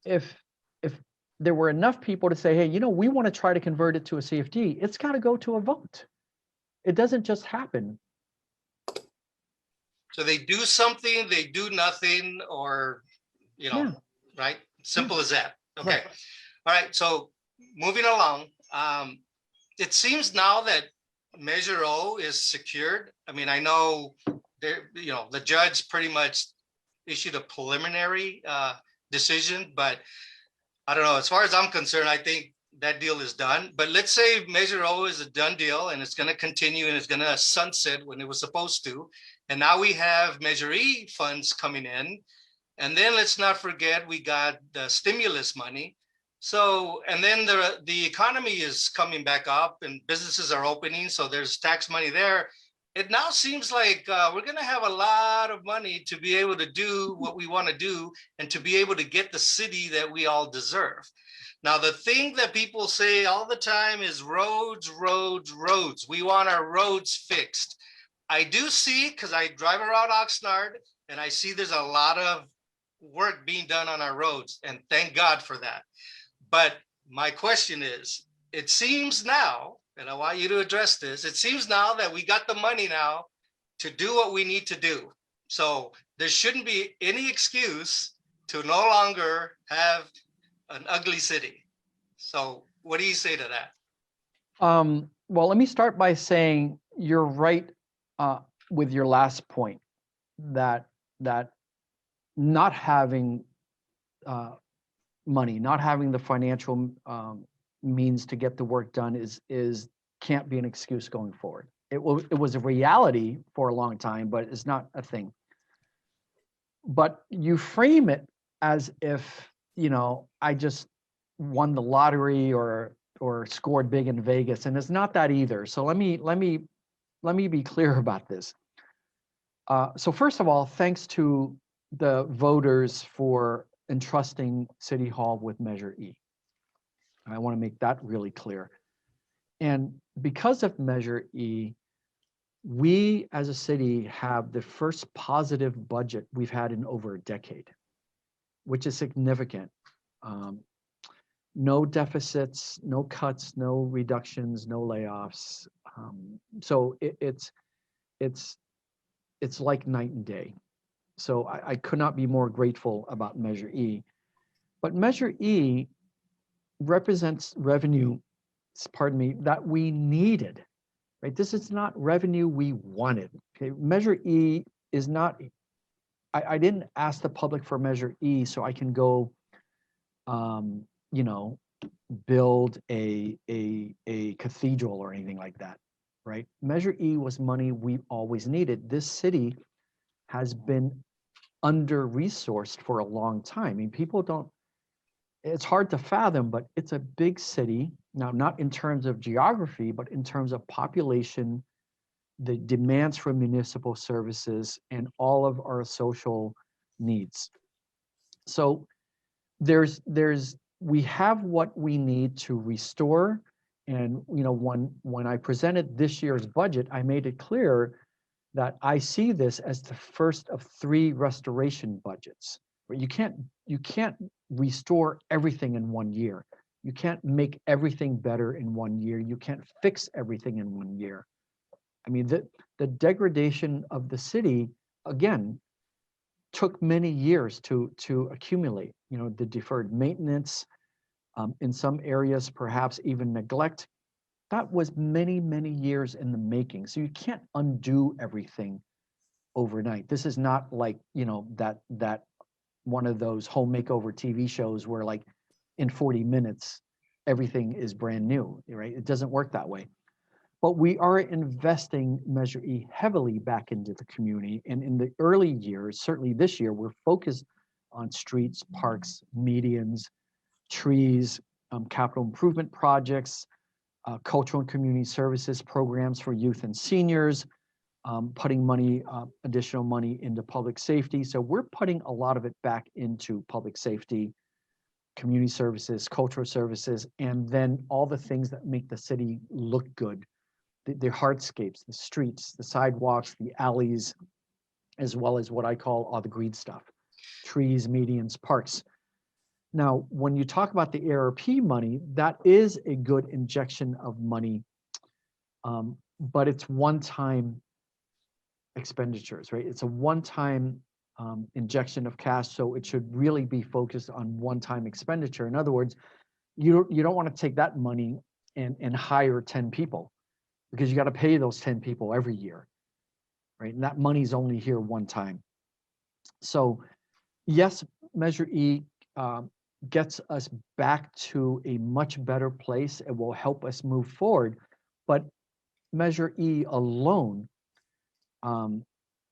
If there were enough people to say, hey, we want to try to convert it to a CFD, it's got to go to a vote. It doesn't just happen. So they do something, they do nothing, or right? Simple as that. Okay. Right. All right. So moving along, it seems now that Measure O is secured. I mean, I know the judge pretty much issued a preliminary decision, but I don't know. As far as I'm concerned, I think that deal is done. But let's say Measure O is a done deal and it's going to continue and it's going to sunset when it was supposed to. And now we have Measure E funds coming in. And then let's not forget we got the stimulus money. So, and then the economy is coming back up and businesses are opening. So there's tax money there. It now seems like we're going to have a lot of money to be able to do what we want to do and to be able to get the city that we all deserve. Now, the thing that people say all the time is roads, roads, roads. We want our roads fixed. I do see, because I drive around Oxnard and I see there's a lot of work being done on our roads, and thank God for that. But my question is, it seems now, and I want you to address this, it seems now that we got the money now to do what we need to do. So there shouldn't be any excuse to no longer have an ugly city. So what do you say to that? Well, let me start by saying you're right with your last point, that not having money, not having the financial means to get the work done is can't be an excuse going forward. It was a reality for a long time, but it's not a thing. But you frame it as if, I just won the lottery or scored big in Vegas, and it's not that either. So let me be clear about this. So first of all, thanks to the voters for entrusting City Hall with Measure E. I want to make that really clear. And because of Measure E, we as a city have the first positive budget we've had in over a decade, which is significant. No deficits, no cuts, no reductions, no layoffs. So it's like night and day. So I could not be more grateful about Measure E. But Measure E represents revenue, pardon me, that we needed, right? This is not revenue we wanted. Okay, Measure E is not, I didn't ask the public for Measure E so I can go, you know, build a cathedral or anything like that, right? Measure E was money we always needed. This city has been under-resourced for a long time. I mean, people don't, it's hard to fathom, but it's a big city. Now, not in terms of geography, but in terms of population, the demands for municipal services, and all of our social needs. So we have what we need to restore. And you know, when I presented this year's budget, I made it clear that I see this as the first of 3 restoration budgets. But you can't restore everything in 1 year. You can't make everything better in 1 year. You can't fix everything in 1 year. I mean, the degradation of the city, again, took many years to accumulate. You know, the deferred maintenance, in some areas, perhaps even neglect. That was many, many years in the making. So you can't undo everything overnight. This is not like, you know, that one of those home makeover TV shows where like in 40 minutes, everything is brand new, right? It doesn't work that way. But we are investing Measure E heavily back into the community. And in the early years, certainly this year, we're focused on streets, parks, medians, trees, capital improvement projects, cultural and community services programs for youth and seniors, putting money, additional money into public safety. So we're putting a lot of it back into public safety, community services, cultural services, and then all the things that make the city look good. The hardscapes, the streets, the sidewalks, the alleys, as well as what I call all the green stuff, trees, medians, parks. Now, when you talk about the ARP money, that is a good injection of money, but it's one-time expenditures, right? It's a one-time injection of cash, so it should really be focused on one-time expenditure. In other words, you don't want to take that money and hire 10 people, because you got to pay those 10 people every year, right? And that money's only here one time. So yes, Measure E gets us back to a much better place. It will help us move forward, but Measure E alone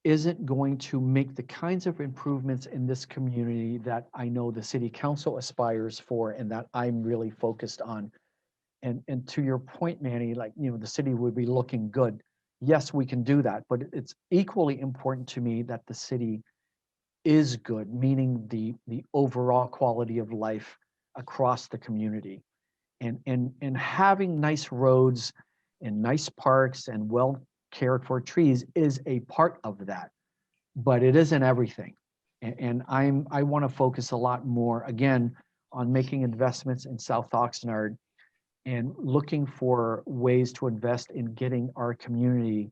isn't going to make the kinds of improvements in this community that I know the city council aspires for and that I'm really focused on. And to your point, Manny, like, you know, the city would be looking good. Yes, we can do that, but it's equally important to me that the city is good, meaning the overall quality of life across the community. And having nice roads and nice parks and well cared for trees is a part of that, but it isn't everything. And I want to focus a lot more, again, on making investments in South Oxnard and looking for ways to invest in getting our community,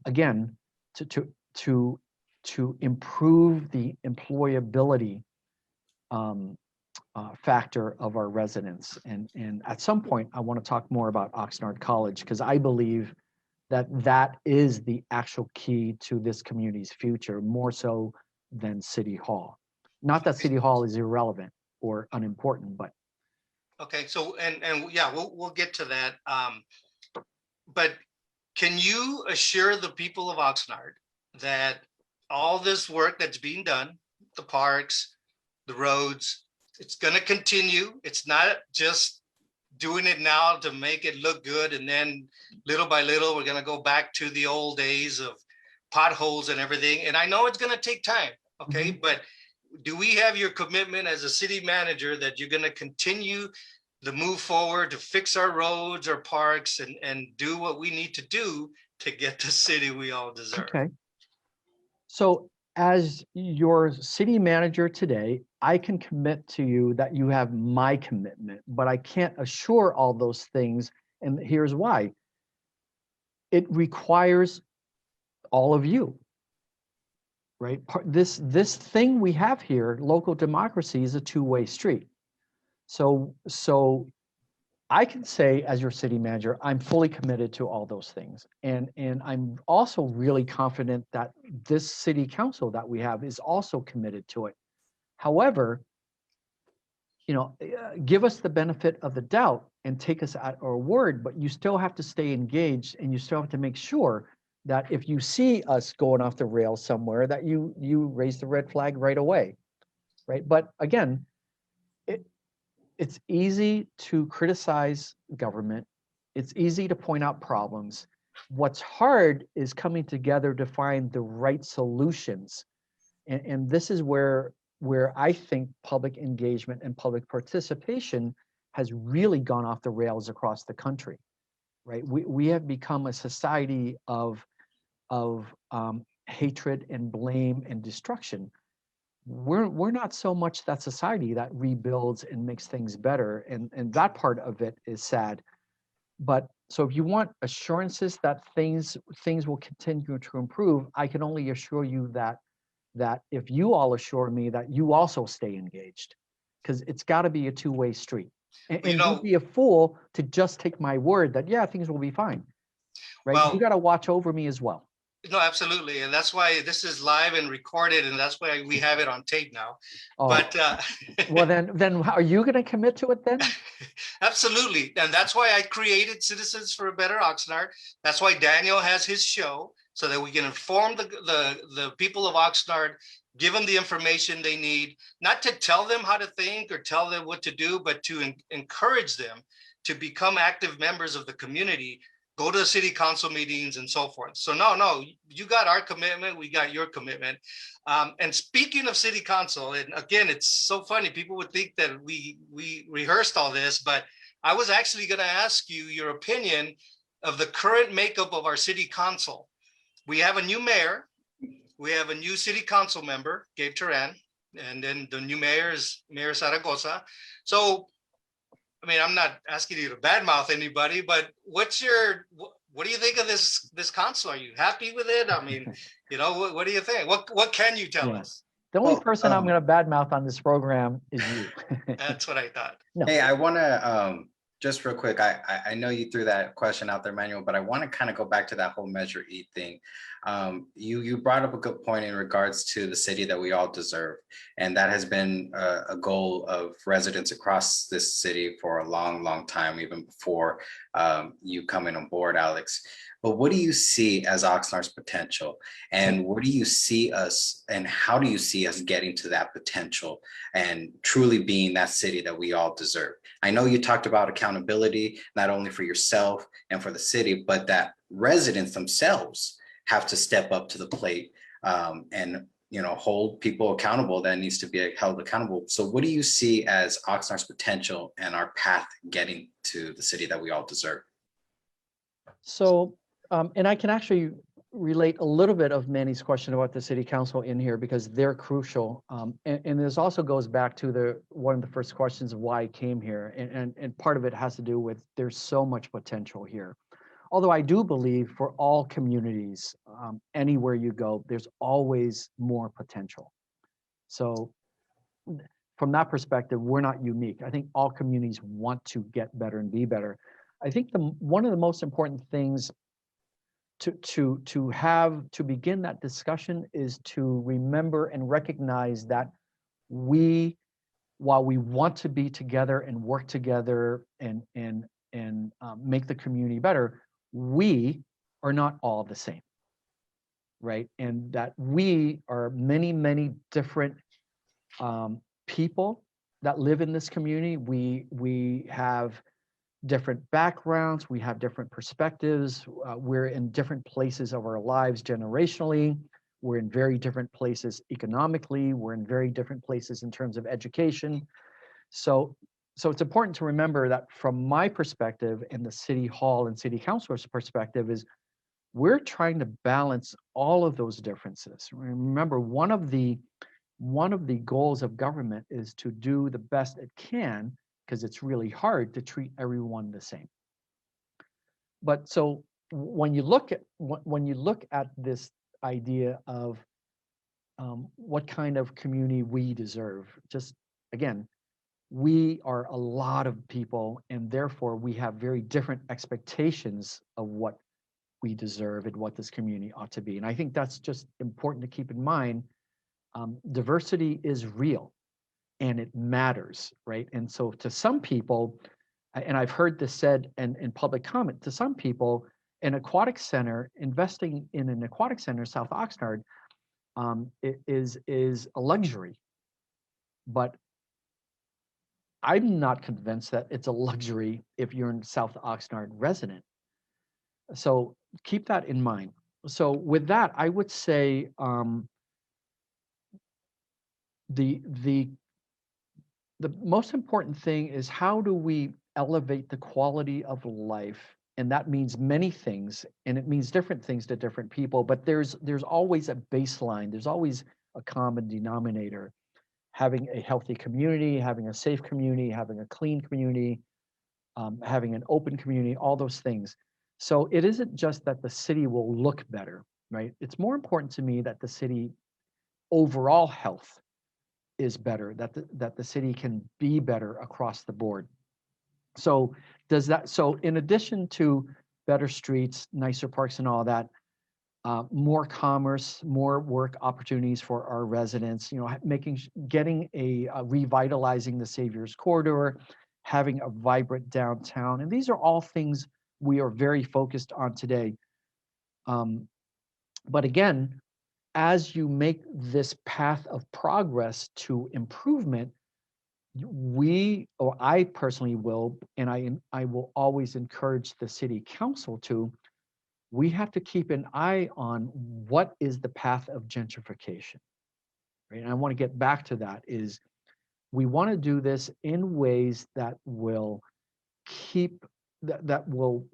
again, to improve the employability factor of our residents. And at some point, I want to talk more about Oxnard College, because I believe that is the actual key to this community's future, more so than City Hall. Not that City Hall is irrelevant or unimportant, but Okay, so and yeah, we'll get to that. But can you assure the people of Oxnard that all this work that's being done, the parks, the roads, it's going to continue? It's not just doing it now to make it look good, and then little by little we're going to go back to the old days of potholes and everything. And I know it's going to take time, okay? But do we have your commitment as a city manager that you're going to continue the move forward to fix our roads, our parks, and do what we need to do to get the city we all deserve. Okay. So as your city manager today, I can commit to you that you have my commitment, but I can't assure all those things. And here's why. It requires all of you, right? This thing we have here, local democracy, is a two-way street. So I can say, as your city manager, I'm fully committed to all those things. And I'm also really confident that this city council that we have is also committed to it. However, give us the benefit of the doubt and take us at our word, but you still have to stay engaged, and you still have to make sure that if you see us going off the rails somewhere, that you raise the red flag right away, right? But again, it's easy to criticize government. It's easy to point out problems. What's hard is coming together to find the right solutions. And this is where I think public engagement and public participation has really gone off the rails across the country, right? We have become a society of hatred and blame and destruction. We're not so much that society that rebuilds and makes things better, and that part of it is sad. But so if you want assurances that things will continue to improve, I can only assure you that if you all assure me that you also stay engaged, because it's got to be a two-way street. And you'd be a fool to just take my word that, yeah, things will be fine, right? Well, you got to watch over me as well. No, absolutely. And that's why this is live and recorded, and that's why we have it on tape now. Oh. But well, then are you going to commit to it then? Absolutely. And that's why I created Citizens for a Better Oxnard. That's why Daniel has his show, so that we can inform the people of Oxnard, give them the information they need, not to tell them how to think or tell them what to do, but to encourage them to become active members of the community, go to the city council meetings and so forth. So no, you got our commitment, we got your commitment. And speaking of city council, and again, it's so funny, people would think that we rehearsed all this, but I was actually gonna ask you your opinion of the current makeup of our city council. We have a new mayor, we have a new city council member, Gabe Turan, and then the new mayor is Mayor Zaragoza. So, I mean, I'm not asking you to badmouth anybody, but what do you think of this council? Are you happy with it? I mean, what do you think? What can you tell us? The only person I'm going to badmouth on this program is you. That's what I thought. No. Hey, I want to just real quick. I know you threw that question out there, Manuel, but I want to kind of go back to that whole Measure E thing. You brought up a good point in regards to the city that we all deserve, and that has been a goal of residents across this city for a long time, even before you coming on board, Alex. But what do you see as Oxnard's potential, and where do you see us, and how do you see us getting to that potential and truly being that city that we all deserve? I know you talked about accountability, not only for yourself and for the city, but that residents themselves have to step up to the plate and hold people accountable that needs to be held accountable. So what do you see as Oxnard's potential and our path getting to the city that we all deserve? So, and I can actually relate a little bit of Manny's question about the city council in here, because they're crucial. And this also goes back to one of the first questions of why I came here. And part of it has to do with there's so much potential here. Although I do believe for all communities, anywhere you go, there's always more potential. So from that perspective, we're not unique. I think all communities want to get better and be better. I think one of the most important things to begin that discussion is to remember and recognize that while we want to be together and work together and make the community better, we are not all the same, right? And that we are many different people that live in this community. We have different backgrounds, we have different perspectives, we're in different places of our lives generationally, we're in very different places economically, we're in very different places in terms of education. So so it's important to remember that from my perspective and the city hall and city councilor's perspective is we're trying to balance all of those differences. Remember, one of the goals of government is to do the best it can, because it's really hard to treat everyone the same. But so when you look at this idea of what kind of community we deserve, just again, we are a lot of people, and therefore we have very different expectations of what we deserve and what this community ought to be. And I think that's just important to keep in mind. Diversity is real and it matters, right? And so to some people, and I've heard this said in public comment, to some people, an aquatic center, investing in an aquatic center, South Oxnard, is a luxury. But I'm not convinced that it's a luxury if you're in South Oxnard resident. So keep that in mind. So with that, I would say the most important thing is how do we elevate the quality of life? And that means many things, and it means different things to different people, but there's always a baseline, there's always a common denominator. Having a healthy community, having a safe community, having a clean community, having an open community, all those things. So it isn't just that the city will look better, right? It's more important to me that the city overall health is better, that the city can be better across the board. So so in addition to better streets, nicer parks and all that, more commerce, more work opportunities for our residents, revitalizing the Savior's Corridor, having a vibrant downtown. And these are all things we are very focused on today. But again, as you make this path of progress to improvement, I personally will, and I will always encourage the city council to, we have to keep an eye on what is the path of gentrification, right? And I want to get back to that, is we want to do this in ways that will that will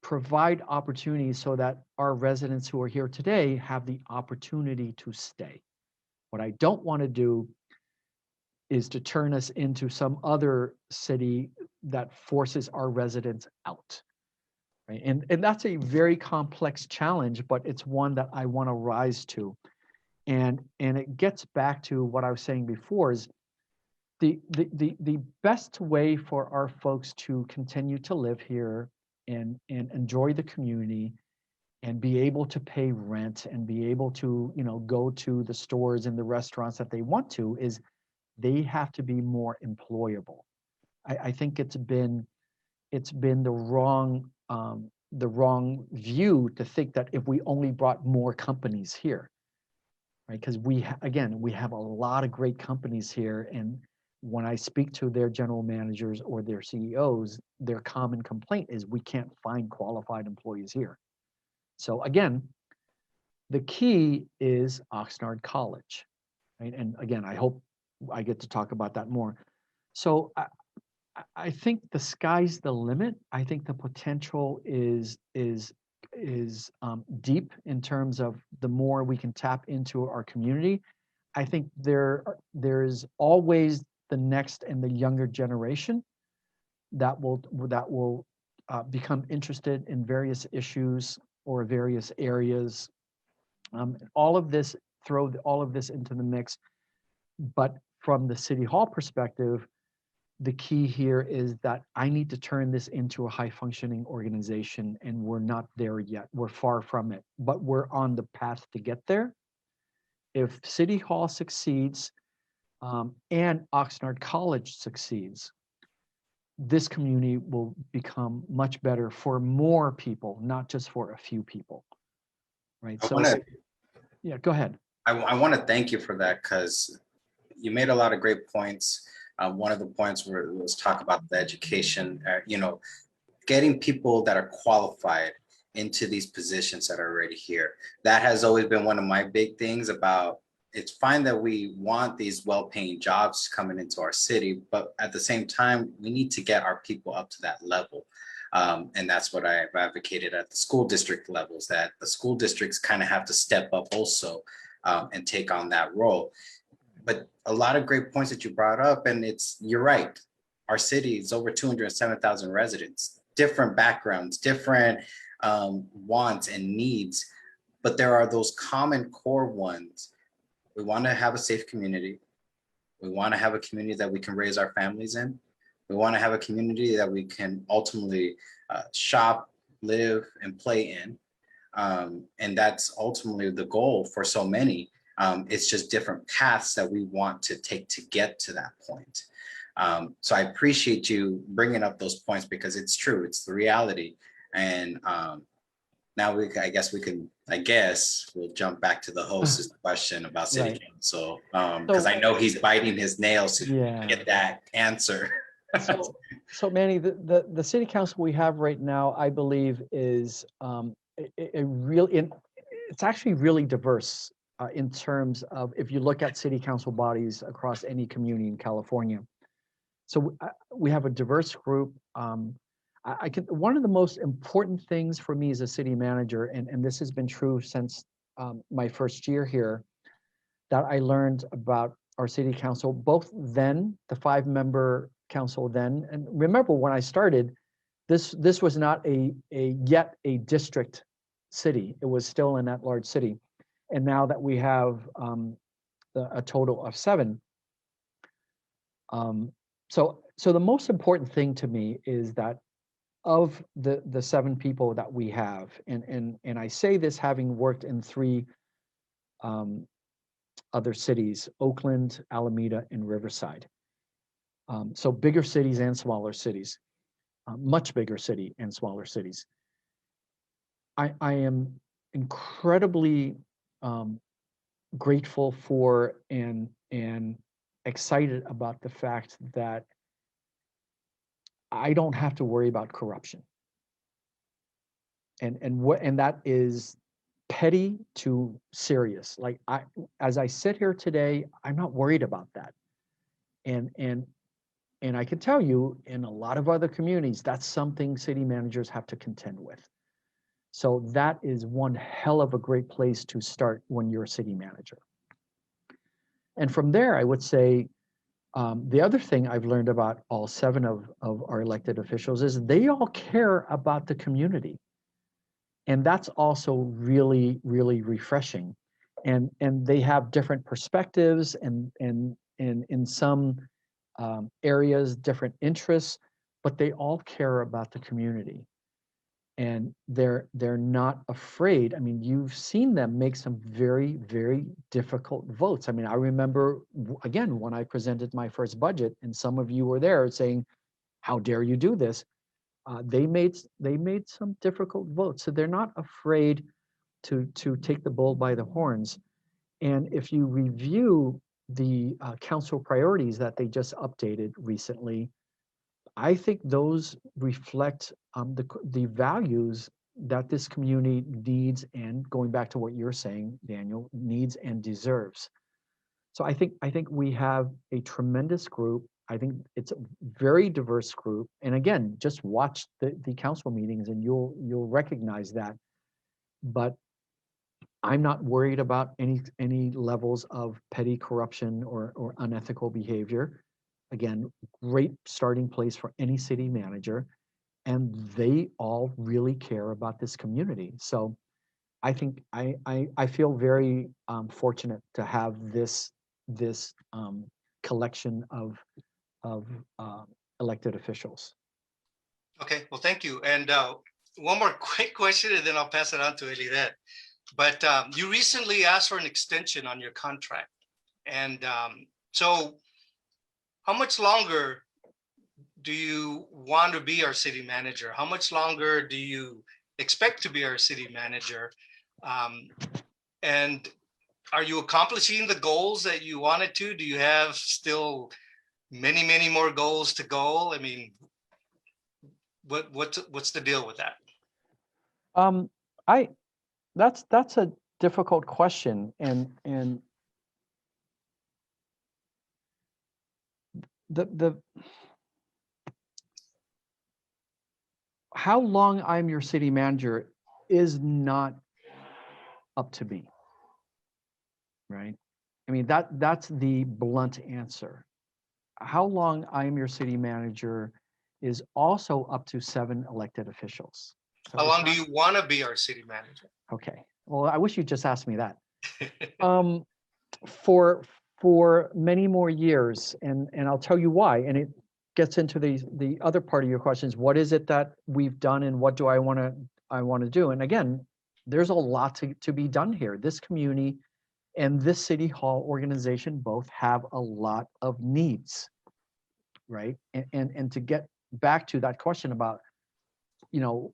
provide opportunities so that our residents who are here today have the opportunity to stay. What I don't want to do is to turn us into some other city that forces our residents out. Right? And that's a very complex challenge, but it's one that I want to rise to. And it gets back to what I was saying before, is the best way for our folks to continue to live here and enjoy the community and be able to pay rent and be able to, go to the stores and the restaurants that they want to, is they have to be more employable. I think it's been the wrong view to think that if we only brought more companies here, right? Because we have a lot of great companies here, and when I speak to their general managers or their CEOs, their common complaint is we can't find qualified employees here. So again, the key is Oxnard College, right? And again, I hope I get to talk about that more. So I think the sky's the limit. I think the potential is deep in terms of the more we can tap into our community. I think there's always the next and the younger generation that will become interested in various issues or various areas. All of this, throw all of this into the mix. But from the City Hall perspective, the key here is that I need to turn this into a high functioning organization, and we're not there yet. We're far from it, but we're on the path to get there. If City Hall succeeds and Oxnard College succeeds, this community will become much better for more people, not just for a few people, right? Yeah, go ahead. I want to thank you for that, because you made a lot of great points. One of the points was talk about the education, getting people that are qualified into these positions that are already here. That has always been one of my big things about it's fine that we want these well-paying jobs coming into our city, but at the same time, we need to get our people up to that level. And that's what I've advocated at the school district levels, that the school districts kind of have to step up also and take on that role. But a lot of great points that you brought up, and you're right. Our city is over 207,000 residents, different backgrounds, different wants and needs, but there are those common core ones. We want to have a safe community. We want to have a community that we can raise our families in. We want to have a community that we can ultimately shop, live, and play in. And that's ultimately the goal for so many. It's just different paths that we want to take to get to that point. So I appreciate you bringing up those points because it's true. It's the reality. And now I guess we'll jump back to the host's question about city Right. council, because I know he's biting his nails to Yeah. get that answer. So Manny, the city council we have right now, I believe, is it's actually really diverse in terms of if you look at city council bodies across any community in California. So we have a diverse group. One of the most important things for me as a city manager, and this has been true since my first year here, that I learned about our city council, both then, the 5-member council then, and remember when I started, this was not yet a district city. It was still an at-large city. And now that we have a total of 7. So the most important thing to me is that of the 7 people that we have, and I say this having worked in 3 other cities, Oakland, Alameda, and Riverside. So bigger cities and smaller cities, much bigger city and smaller cities. I am incredibly grateful for and excited about the fact that I don't have to worry about corruption. And that is petty to serious. Like as I sit here today, I'm not worried about that. And I can tell you in a lot of other communities, that's something city managers have to contend with. So that is one hell of a great place to start when you're a city manager. And from there, I would say, the other thing I've learned about all 7 of our elected officials is they all care about the community. And that's also really, really refreshing. And they have different perspectives and in some areas, different interests, but they all care about the community. And they're not afraid. I mean, you've seen them make some very, very difficult votes. I mean, I remember, again, when I presented my first budget, and some of you were there saying, how dare you do this? They made some difficult votes. So they're not afraid to take the bull by the horns. And if you review the council priorities that they just updated recently, I think those reflect the values that this community needs, and going back to what you're saying, Daniel, needs and deserves. So I think we have a tremendous group. I think it's a very diverse group. And again, just watch the council meetings and you'll recognize that. But I'm not worried about any levels of petty corruption or unethical behavior. Again, great starting place for any city manager, and they all really care about this community. So I think I feel very fortunate to have this collection of elected officials. Okay, well, thank you. And one more quick question, and then I'll pass it on to Elidet. But you recently asked for an extension on your contract. And so how much longer do you want to be our city manager? How much longer do you expect to be our city manager? And are you accomplishing the goals that you wanted to? Do you have still many, many more goals to go? I mean, what's the deal with that? That's a difficult question, and the how long I'm your city manager is not up to me, right? I mean, that's the blunt answer. How long I'm your city manager is also up to 7 elected officials. So How it's long do not- you want to be our city manager? Okay, well, I wish you just asked me that. For many more years, and I'll tell you why, and it gets into the other part of your questions. What is it that we've done, and what do I want to do? And again, there's a lot to be done here. This community and this city hall organization both have a lot of needs, right? And to get back to that question about, you know,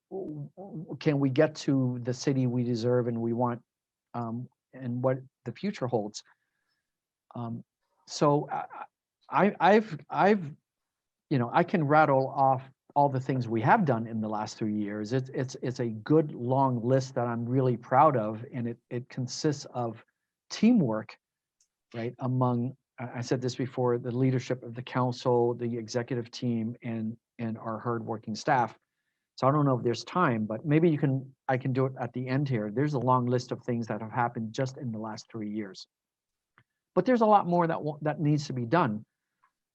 can we get to the city we deserve and we want, and what the future holds? So I've, you know, I can rattle off all the things we have done in the last 3 years. It's a good long list that I'm really proud of, and it consists of teamwork, right? Among, I said this before, the leadership of the council, the executive team, and our hardworking staff. So I don't know if there's time, but maybe I can do it at the end here. There's a long list of things that have happened just in the last 3 years. But there's a lot more that needs to be done.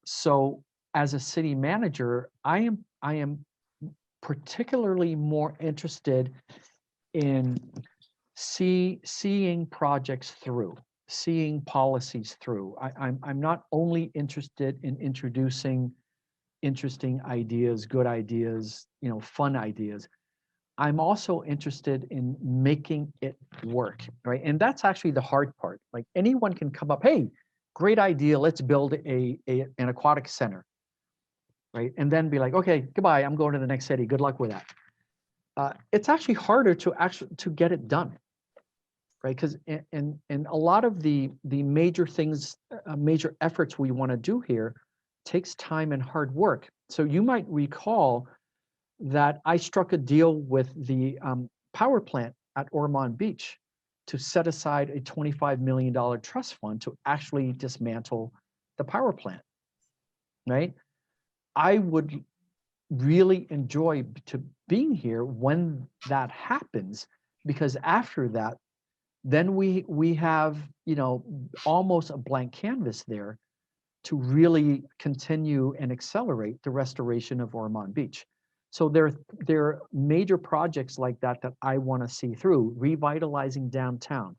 So as a city manager, I am particularly more interested in seeing projects through, seeing policies through. I'm not only interested in introducing interesting ideas, good ideas, you know, fun ideas. I'm also interested in making it work, right? And that's actually the hard part. Like anyone can come up, hey, great idea, let's build an aquatic center, right? And then be like, okay, goodbye, I'm going to the next city, good luck with that. It's actually harder to get it done, right? Because and a lot of the major things, major efforts we want to do here takes time and hard work. So you might recall that I struck a deal with the power plant at Ormond Beach to set aside a $25 million trust fund to actually dismantle the power plant, right? I would really enjoy being here when that happens, because after that, then we have, you know, almost a blank canvas there to really continue and accelerate the restoration of Ormond Beach. So there are major projects like that that I want to see through. Revitalizing downtown,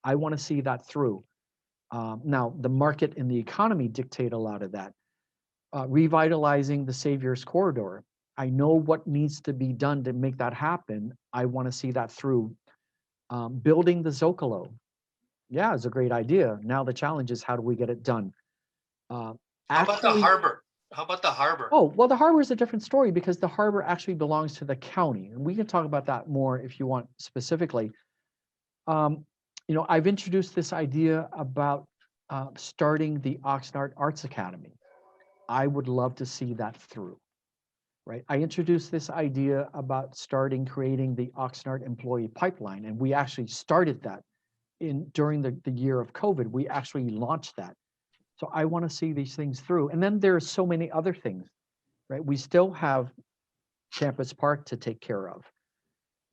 I want to see that through. Now, the market and the economy dictate a lot of that. Revitalizing the Savior's Corridor, I know what needs to be done to make that happen. I want to see that through. Building the Zocalo, yeah, it's a great idea. Now the challenge is, how do we get it done? How about the harbor? How about the harbor? Oh, well, the harbor is a different story because the harbor actually belongs to the county. And we can talk about that more if you want specifically. You know, I've introduced this idea about starting the Oxnard Arts Academy. I would love to see that through, right? I introduced this idea about creating the Oxnard Employee Pipeline, and we actually started that during the year of COVID. We actually launched that. So I want to see these things through. And then there's so many other things, right? We still have Campus Park to take care of,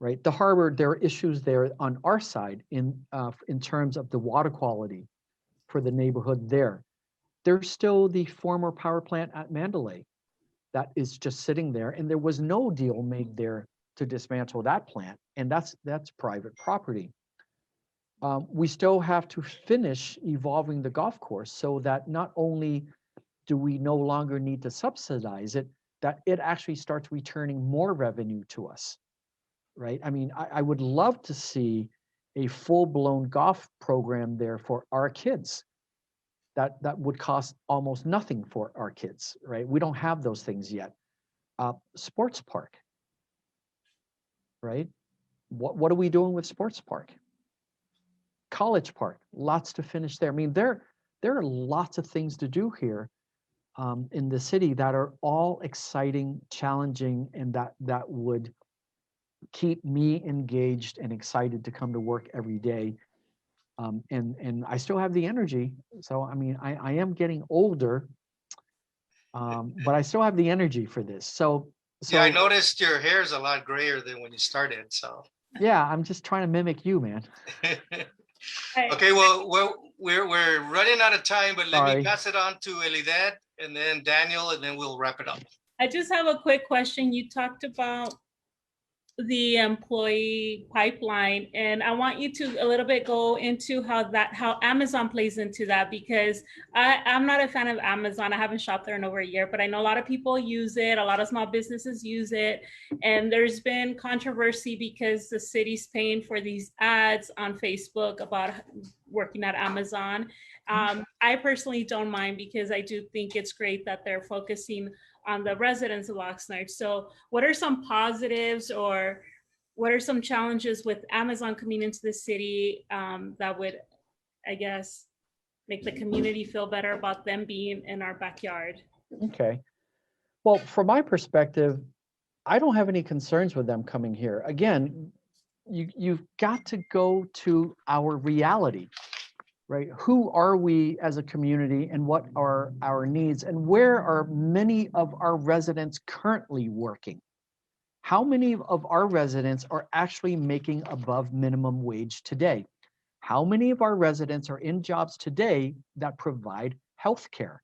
right? The harbor, there are issues there on our side in terms of the water quality for the neighborhood there. There's still the former power plant at Mandalay that is just sitting there, and there was no deal made there to dismantle that plant, and that's private property. We still have to finish evolving the golf course so that not only do we no longer need to subsidize it, that it actually starts returning more revenue to us, right? I mean, I would love to see a full-blown golf program there for our kids. That would cost almost nothing for our kids, right? We don't have those things yet. Sports park, right? What are we doing with sports park? College Park, lots to finish there. I mean, there are lots of things to do here in the city that are all exciting, challenging, and that would keep me engaged and excited to come to work every day. And I still have the energy. So, I mean, I am getting older, But I still have the energy for this. So Yeah, I noticed your hair is a lot grayer than when you started, so. yeah, I'm just trying to mimic you, man. Okay, well, we're running out of time, but let me Sorry. pass it on to Elidette and then Daniel, and then we'll wrap it up. I just have a quick question. You talked about the employee pipeline, and I want you to a little bit go into how Amazon plays into that, because I'm not a fan of Amazon. I haven't shopped there in over a year, but I know a lot of people use it. A lot of small businesses use it, and there's been controversy because the city's paying for these ads on Facebook about working at Amazon. I personally don't mind, because I do think it's great that they're focusing on the residents of Oxnard. So what are some positives, or what are some challenges with Amazon coming into the city that would, I guess, make the community feel better about them being in our backyard? Okay. Well, from my perspective, I don't have any concerns with them coming here. Again, you've got to go to our reality, right? Who are we as a community, and what are our needs, and where are many of our residents currently working? How many of our residents are actually making above minimum wage today? How many of our residents are in jobs today that provide health care?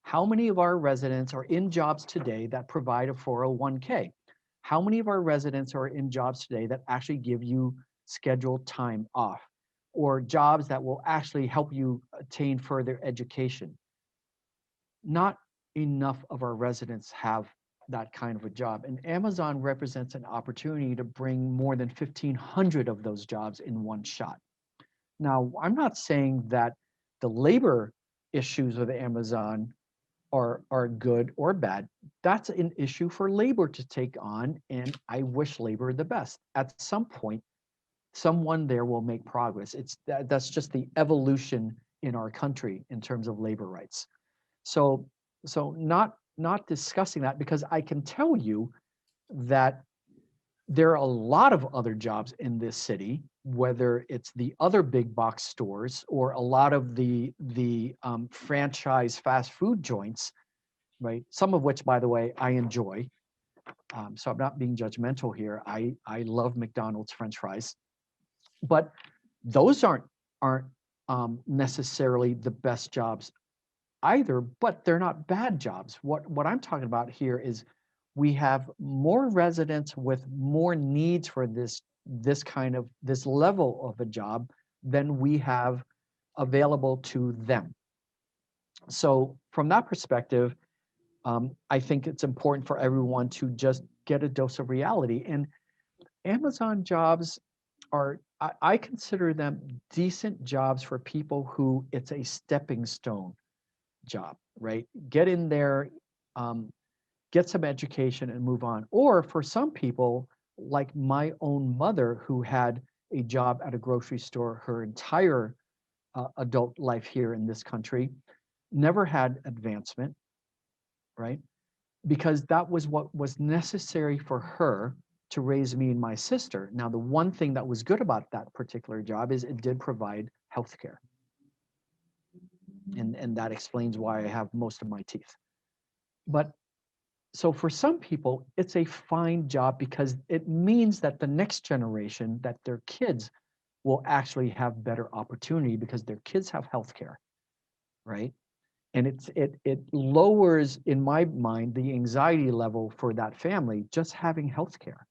How many of our residents are in jobs today that provide a 401k? How many of our residents are in jobs today that actually give you scheduled time off, or jobs that will actually help you attain further education? Not enough of our residents have that kind of a job. And Amazon represents an opportunity to bring more than 1,500 of those jobs in one shot. Now, I'm not saying that the labor issues with Amazon are good or bad. That's an issue for labor to take on, and I wish labor the best. At some point, someone there will make progress. That's just the evolution in our country in terms of labor rights. So not discussing that, because I can tell you that there are a lot of other jobs in this city, whether it's the other big box stores or a lot of the franchise fast food joints, right? Some of which, by the way, I enjoy. So I'm not being judgmental here. I love McDonald's French fries, but those aren't necessarily the best jobs either, but they're not bad jobs. What I'm talking about here is we have more residents with more needs for this level of a job than we have available to them. So from that perspective, I think it's important for everyone to just get a dose of reality. And Amazon jobs are, I consider them decent jobs for people who it's a stepping stone job, right? Get in there, get some education and move on. Or for some people, like my own mother, who had a job at a grocery store her entire adult life here in this country, never had advancement, right? Because that was what was necessary for her to raise me and my sister. Now, the one thing that was good about that particular job is it did provide health care. And that explains why I have most of my teeth. But so for some people, it's a fine job because it means that the next generation, that their kids will actually have better opportunity because their kids have health care, right? And it lowers, in my mind, the anxiety level for that family just having health care,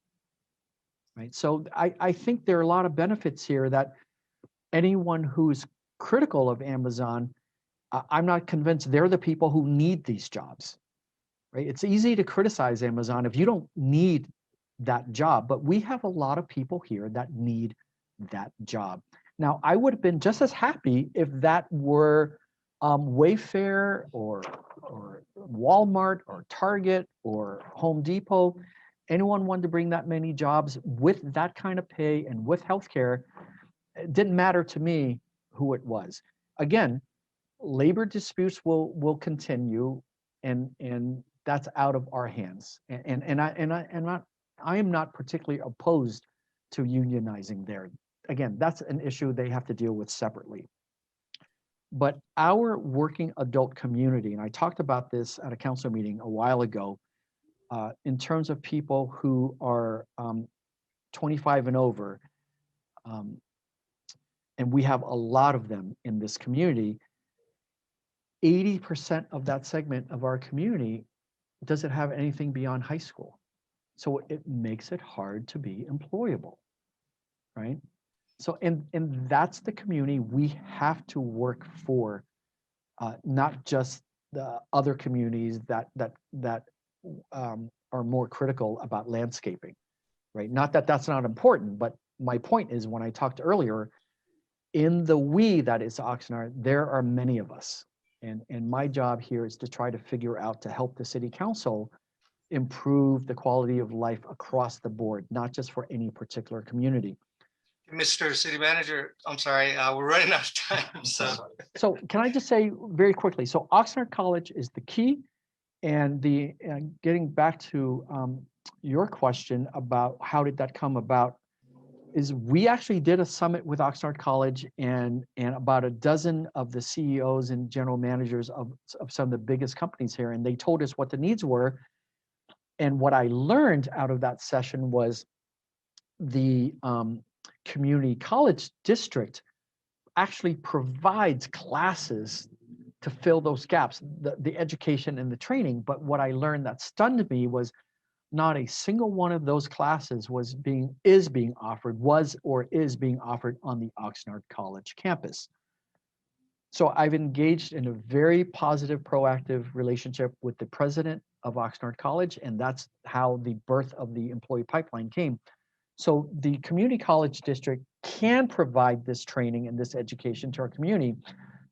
right? So I think there are a lot of benefits here that anyone who's critical of Amazon, I'm not convinced they're the people who need these jobs, right? It's easy to criticize Amazon if you don't need that job, but we have a lot of people here that need that job. Now, I would have been just as happy if that were Wayfair or Walmart or Target or Home Depot. Anyone wanted to bring that many jobs with that kind of pay and with healthcare, it didn't matter to me who it was. Again, labor disputes will continue, and that's out of our hands. I am not particularly opposed to unionizing there. Again, that's an issue they have to deal with separately. But our working adult community, and I talked about this at a council meeting a while ago, in terms of people who are 25 and over, um, and we have a lot of them in this community, 80% of that segment of our community doesn't have anything beyond high school. So it makes it hard to be employable, right? So, and that's the community we have to work for, not just the other communities that are more critical about landscaping, right? Not that that's not important, but my point is when I talked earlier, in the we that is Oxnard, there are many of us. And my job here is to try to figure out to help the city council improve the quality of life across the board, not just for any particular community. Mr. City Manager, I'm sorry, we're running out of time. So can I just say very quickly, so Oxnard College is the key, and the getting back to your question about how did that come about, is we actually did a summit with Oxnard College and about a dozen of the CEOs and general managers of some of the biggest companies here, and they told us what the needs were. And what I learned out of that session was the community college district actually provides classes to fill those gaps, the education and the training. But what I learned that stunned me was not a single one of those classes is being offered on the Oxnard College campus. So I've engaged in a very positive, proactive relationship with the president of Oxnard College, and that's how the birth of the employee pipeline came. So the community college district can provide this training and this education to our community.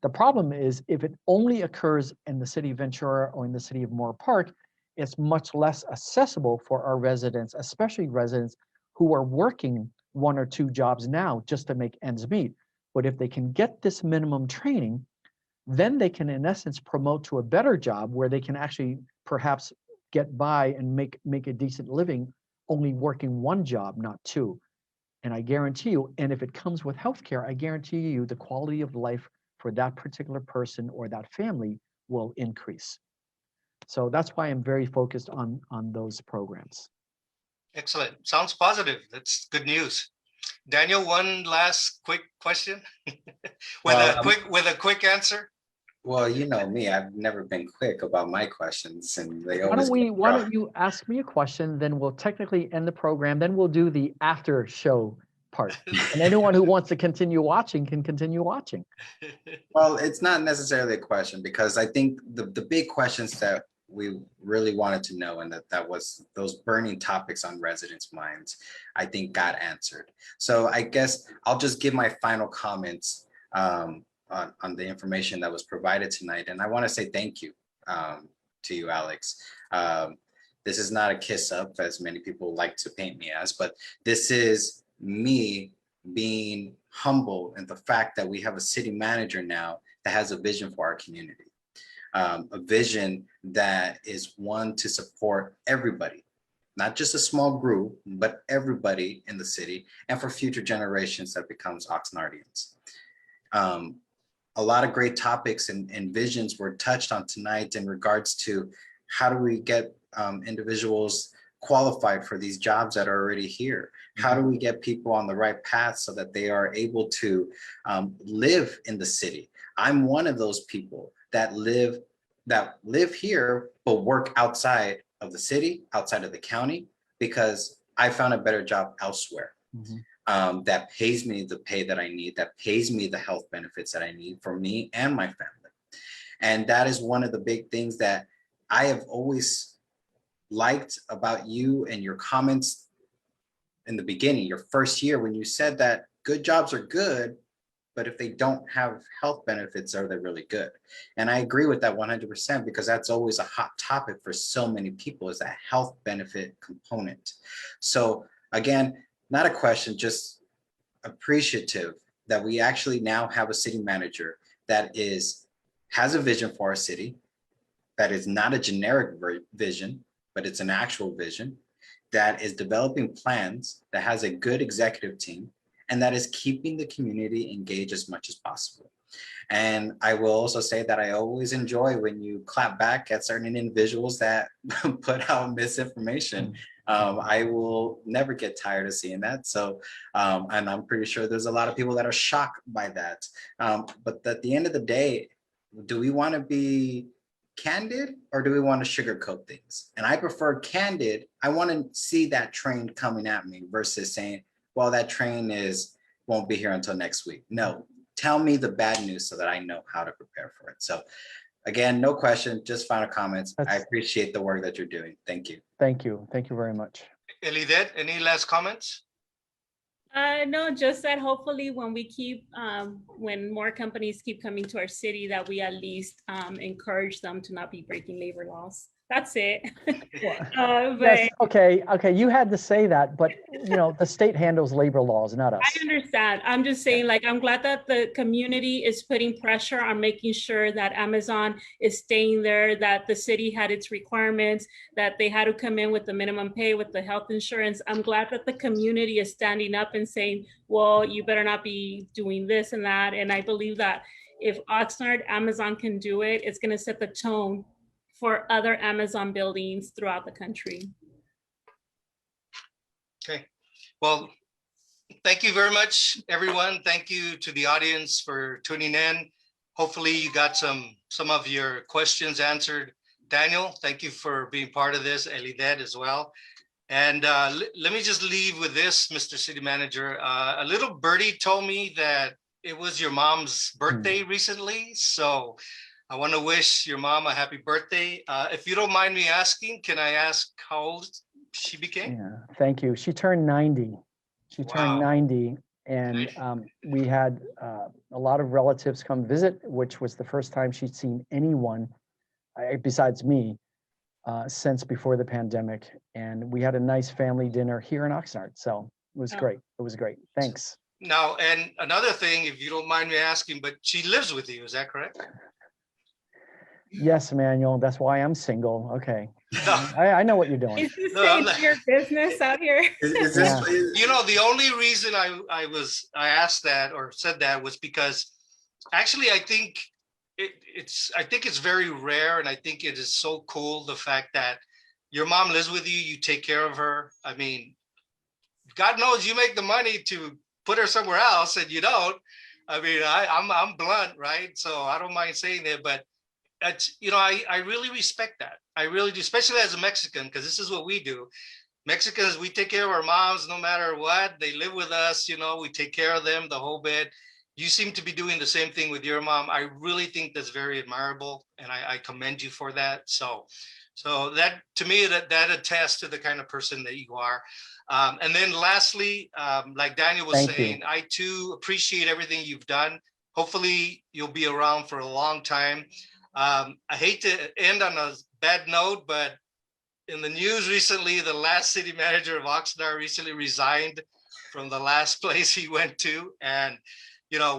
The problem is if it only occurs in the city of Ventura or in the city of Moore Park, it's much less accessible for our residents, especially residents who are working 1 or 2 jobs now just to make ends meet. But if they can get this minimum training, then they can, in essence, promote to a better job where they can actually perhaps get by and make a decent living only working 1 job, not 2. And I guarantee you, and if it comes with healthcare, I guarantee you the quality of life for that particular person or that family will increase. So that's why I'm very focused on those programs. Excellent. Sounds positive. That's good news. Daniel, one last quick question with a quick answer. Well, you know me, I've never been quick about my questions, and they Why always. why don't you ask me a question, then we'll technically end the program, then we'll do the after show part. And anyone who wants to continue watching can continue watching. Well, it's not necessarily a question, because I think the big questions that we really wanted to know, and that was those burning topics on residents' minds, I think got answered. So I guess I'll just give my final comments on the information that was provided tonight. And I want to say thank you to you, Alex. This is not a kiss up, as many people like to paint me as, but this is me being humble in the fact that we have a city manager now that has a vision for our community. A vision that is one to support everybody, not just a small group, but everybody in the city, and for future generations that becomes Oxnardians. A lot of great topics and visions were touched on tonight in regards to how do we get individuals qualified for these jobs that are already here? How do we get people on the right path so that they are able to live in the city? I'm one of those people that live here, but work outside of the city, outside of the county, because I found a better job elsewhere. That pays me the pay that I need, that pays me the health benefits that I need for me and my family. And that is one of the big things that I have always liked about you and your comments in the beginning, your first year, when you said that good jobs are good, but if they don't have health benefits, are they really good? And I agree with that 100%, because that's always a hot topic for so many people, is that health benefit component. So again, not a question, just appreciative that we actually now have a city manager that has a vision for our city, that is not a generic vision, but it's an actual vision, that is developing plans, that has a good executive team, and that is keeping the community engaged as much as possible. And I will also say that I always enjoy when you clap back at certain individuals that put out misinformation. I will never get tired of seeing that. So, and I'm pretty sure there's a lot of people that are shocked by that. But at the end of the day, do we want to be candid or do we want to sugarcoat things? And I prefer candid. I want to see that train coming at me versus saying, well, that train won't be here until next week. No, tell me the bad news so that I know how to prepare for it. So again, no question, just final comments. I appreciate the work that you're doing. Thank you. Thank you. Thank you very much. Elidet, any last comments? No, just that hopefully when more companies keep coming to our city, that we at least encourage them to not be breaking labor laws. That's it. Yes, okay. You had to say that, but the state handles labor laws, not us. I understand. I'm just saying, like, I'm glad that the community is putting pressure on making sure that Amazon is staying there, that the city had its requirements, that they had to come in with the minimum pay, with the health insurance. I'm glad that the community is standing up and saying, well, you better not be doing this and that. And I believe that if Oxnard, Amazon can do it, it's going to set the tone for other Amazon buildings throughout the country. Okay, well, thank you very much, everyone. Thank you to the audience for tuning in. Hopefully you got some of your questions answered. Daniel, thank you for being part of this, Elidet as well. And let me just leave with this, Mr. City Manager. A little birdie told me that it was your mom's birthday recently. So I want to wish your mom a happy birthday. If you don't mind me asking, can I ask how old she became? Yeah, thank you. She turned 90. She turned 90, and we had a lot of relatives come visit, which was the first time she'd seen anyone besides me since before the pandemic. And we had a nice family dinner here in Oxnard. So it was great. It was great. Thanks. Now, and another thing, if you don't mind me asking, but she lives with you, is that correct? Yes, Emmanuel. That's why I'm single. Okay. I know what you're doing. Is this your business out here? Is this, the only reason I asked that or said that was because actually I think it's very rare, and I think it is so cool, the fact that your mom lives with you, you take care of her. I mean, God knows you make the money to put her somewhere else, and you don't. I mean, I'm blunt, right? So I don't mind saying it, but that's, I really respect that. I really do, especially as a Mexican, because this is what we do. Mexicans, we take care of our moms no matter what. They live with us, we take care of them the whole bit. You seem to be doing the same thing with your mom. I really think that's very admirable, and I commend you for that. So that, to me, that attests to the kind of person that you are. And then lastly, like Daniel was saying, I too appreciate everything you've done. Hopefully you'll be around for a long time. I hate to end on a bad note, but in the news recently, the last city manager of Oxnard recently resigned from the last place he went to. And,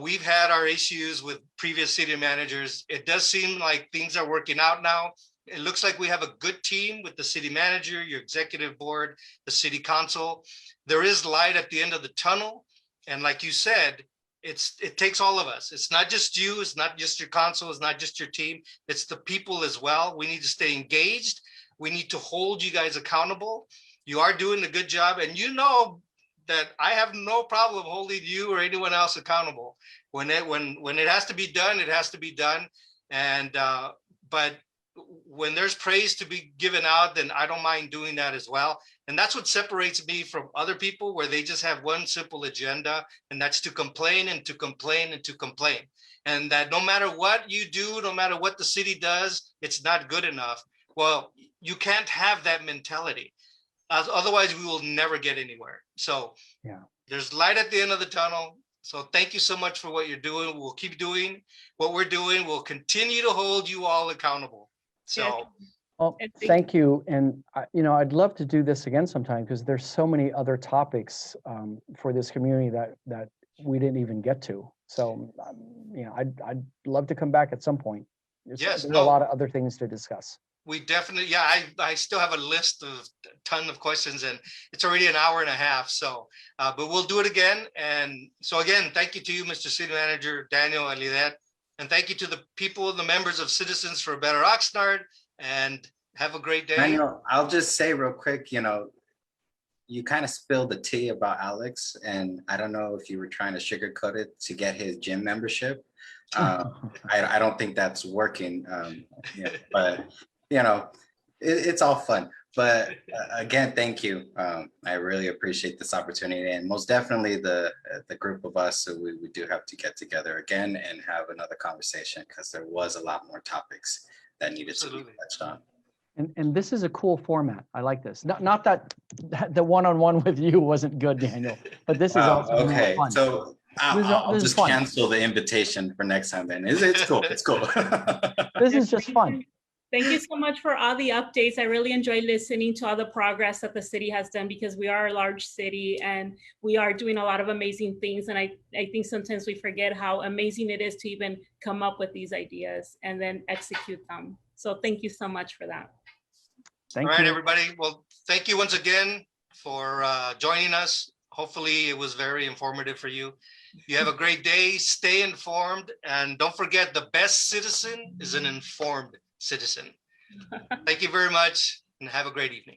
we've had our issues with previous city managers. It does seem like things are working out now. It looks like we have a good team with the city manager, your executive board, the city council. There is light at the end of the tunnel. And like you said, it takes all of us. It's not just you, it's not just your council, it's not just your team, it's the people as well. We need to stay engaged. We need to hold you guys accountable. You are doing a good job, and that I have no problem holding you or anyone else accountable. When it has to be done, it has to be done. And but when there's praise to be given out, then I don't mind doing that as well. And that's what separates me from other people, where they just have one simple agenda, and that's to complain and to complain and to complain. And that no matter what you do, no matter what the city does, it's not good enough. Well, you can't have that mentality. Otherwise, we will never get anywhere. So there's light at the end of the tunnel. So thank you so much for what you're doing. We'll keep doing what we're doing. We'll continue to hold you all accountable. So, well, thank you. And, I'd love to do this again sometime, because there's so many other topics for this community that we didn't even get to. So, I'd love to come back at some point. There's a lot of other things to discuss. We definitely, I still have a list of a ton of questions, and it's already an hour and a half. So, but we'll do it again. And so again, thank you to you, Mr. City Manager, Daniel, Elidet. And thank you to the people, the members of Citizens for Better Oxnard, and have a great day. Manuel, I'll just say real quick, you kind of spilled the tea about Alex, and I don't know if you were trying to sugarcoat it to get his gym membership. I don't think that's working, but it's all fun. But again, thank you. I really appreciate this opportunity, and most definitely the group of us. So we do have to get together again and have another conversation, because there was a lot more topics that needed to be touched on. And this is a cool format. I like this. Not that the one-on-one with you wasn't good, Daniel, but this is also okay. fun. So I'll just cancel the invitation for next time then. It's cool. It's cool. This is just fun. Thank you so much for all the updates. I really enjoy listening to all the progress that the city has done, because we are a large city and we are doing a lot of amazing things. And I think sometimes we forget how amazing it is to even come up with these ideas and then execute them. So thank you so much for that. All right, everybody. Well, thank you once again for joining us. Hopefully it was very informative for you. You have a great day. Stay informed. And don't forget, the best citizen is an informed citizen. Thank you very much and have a great evening.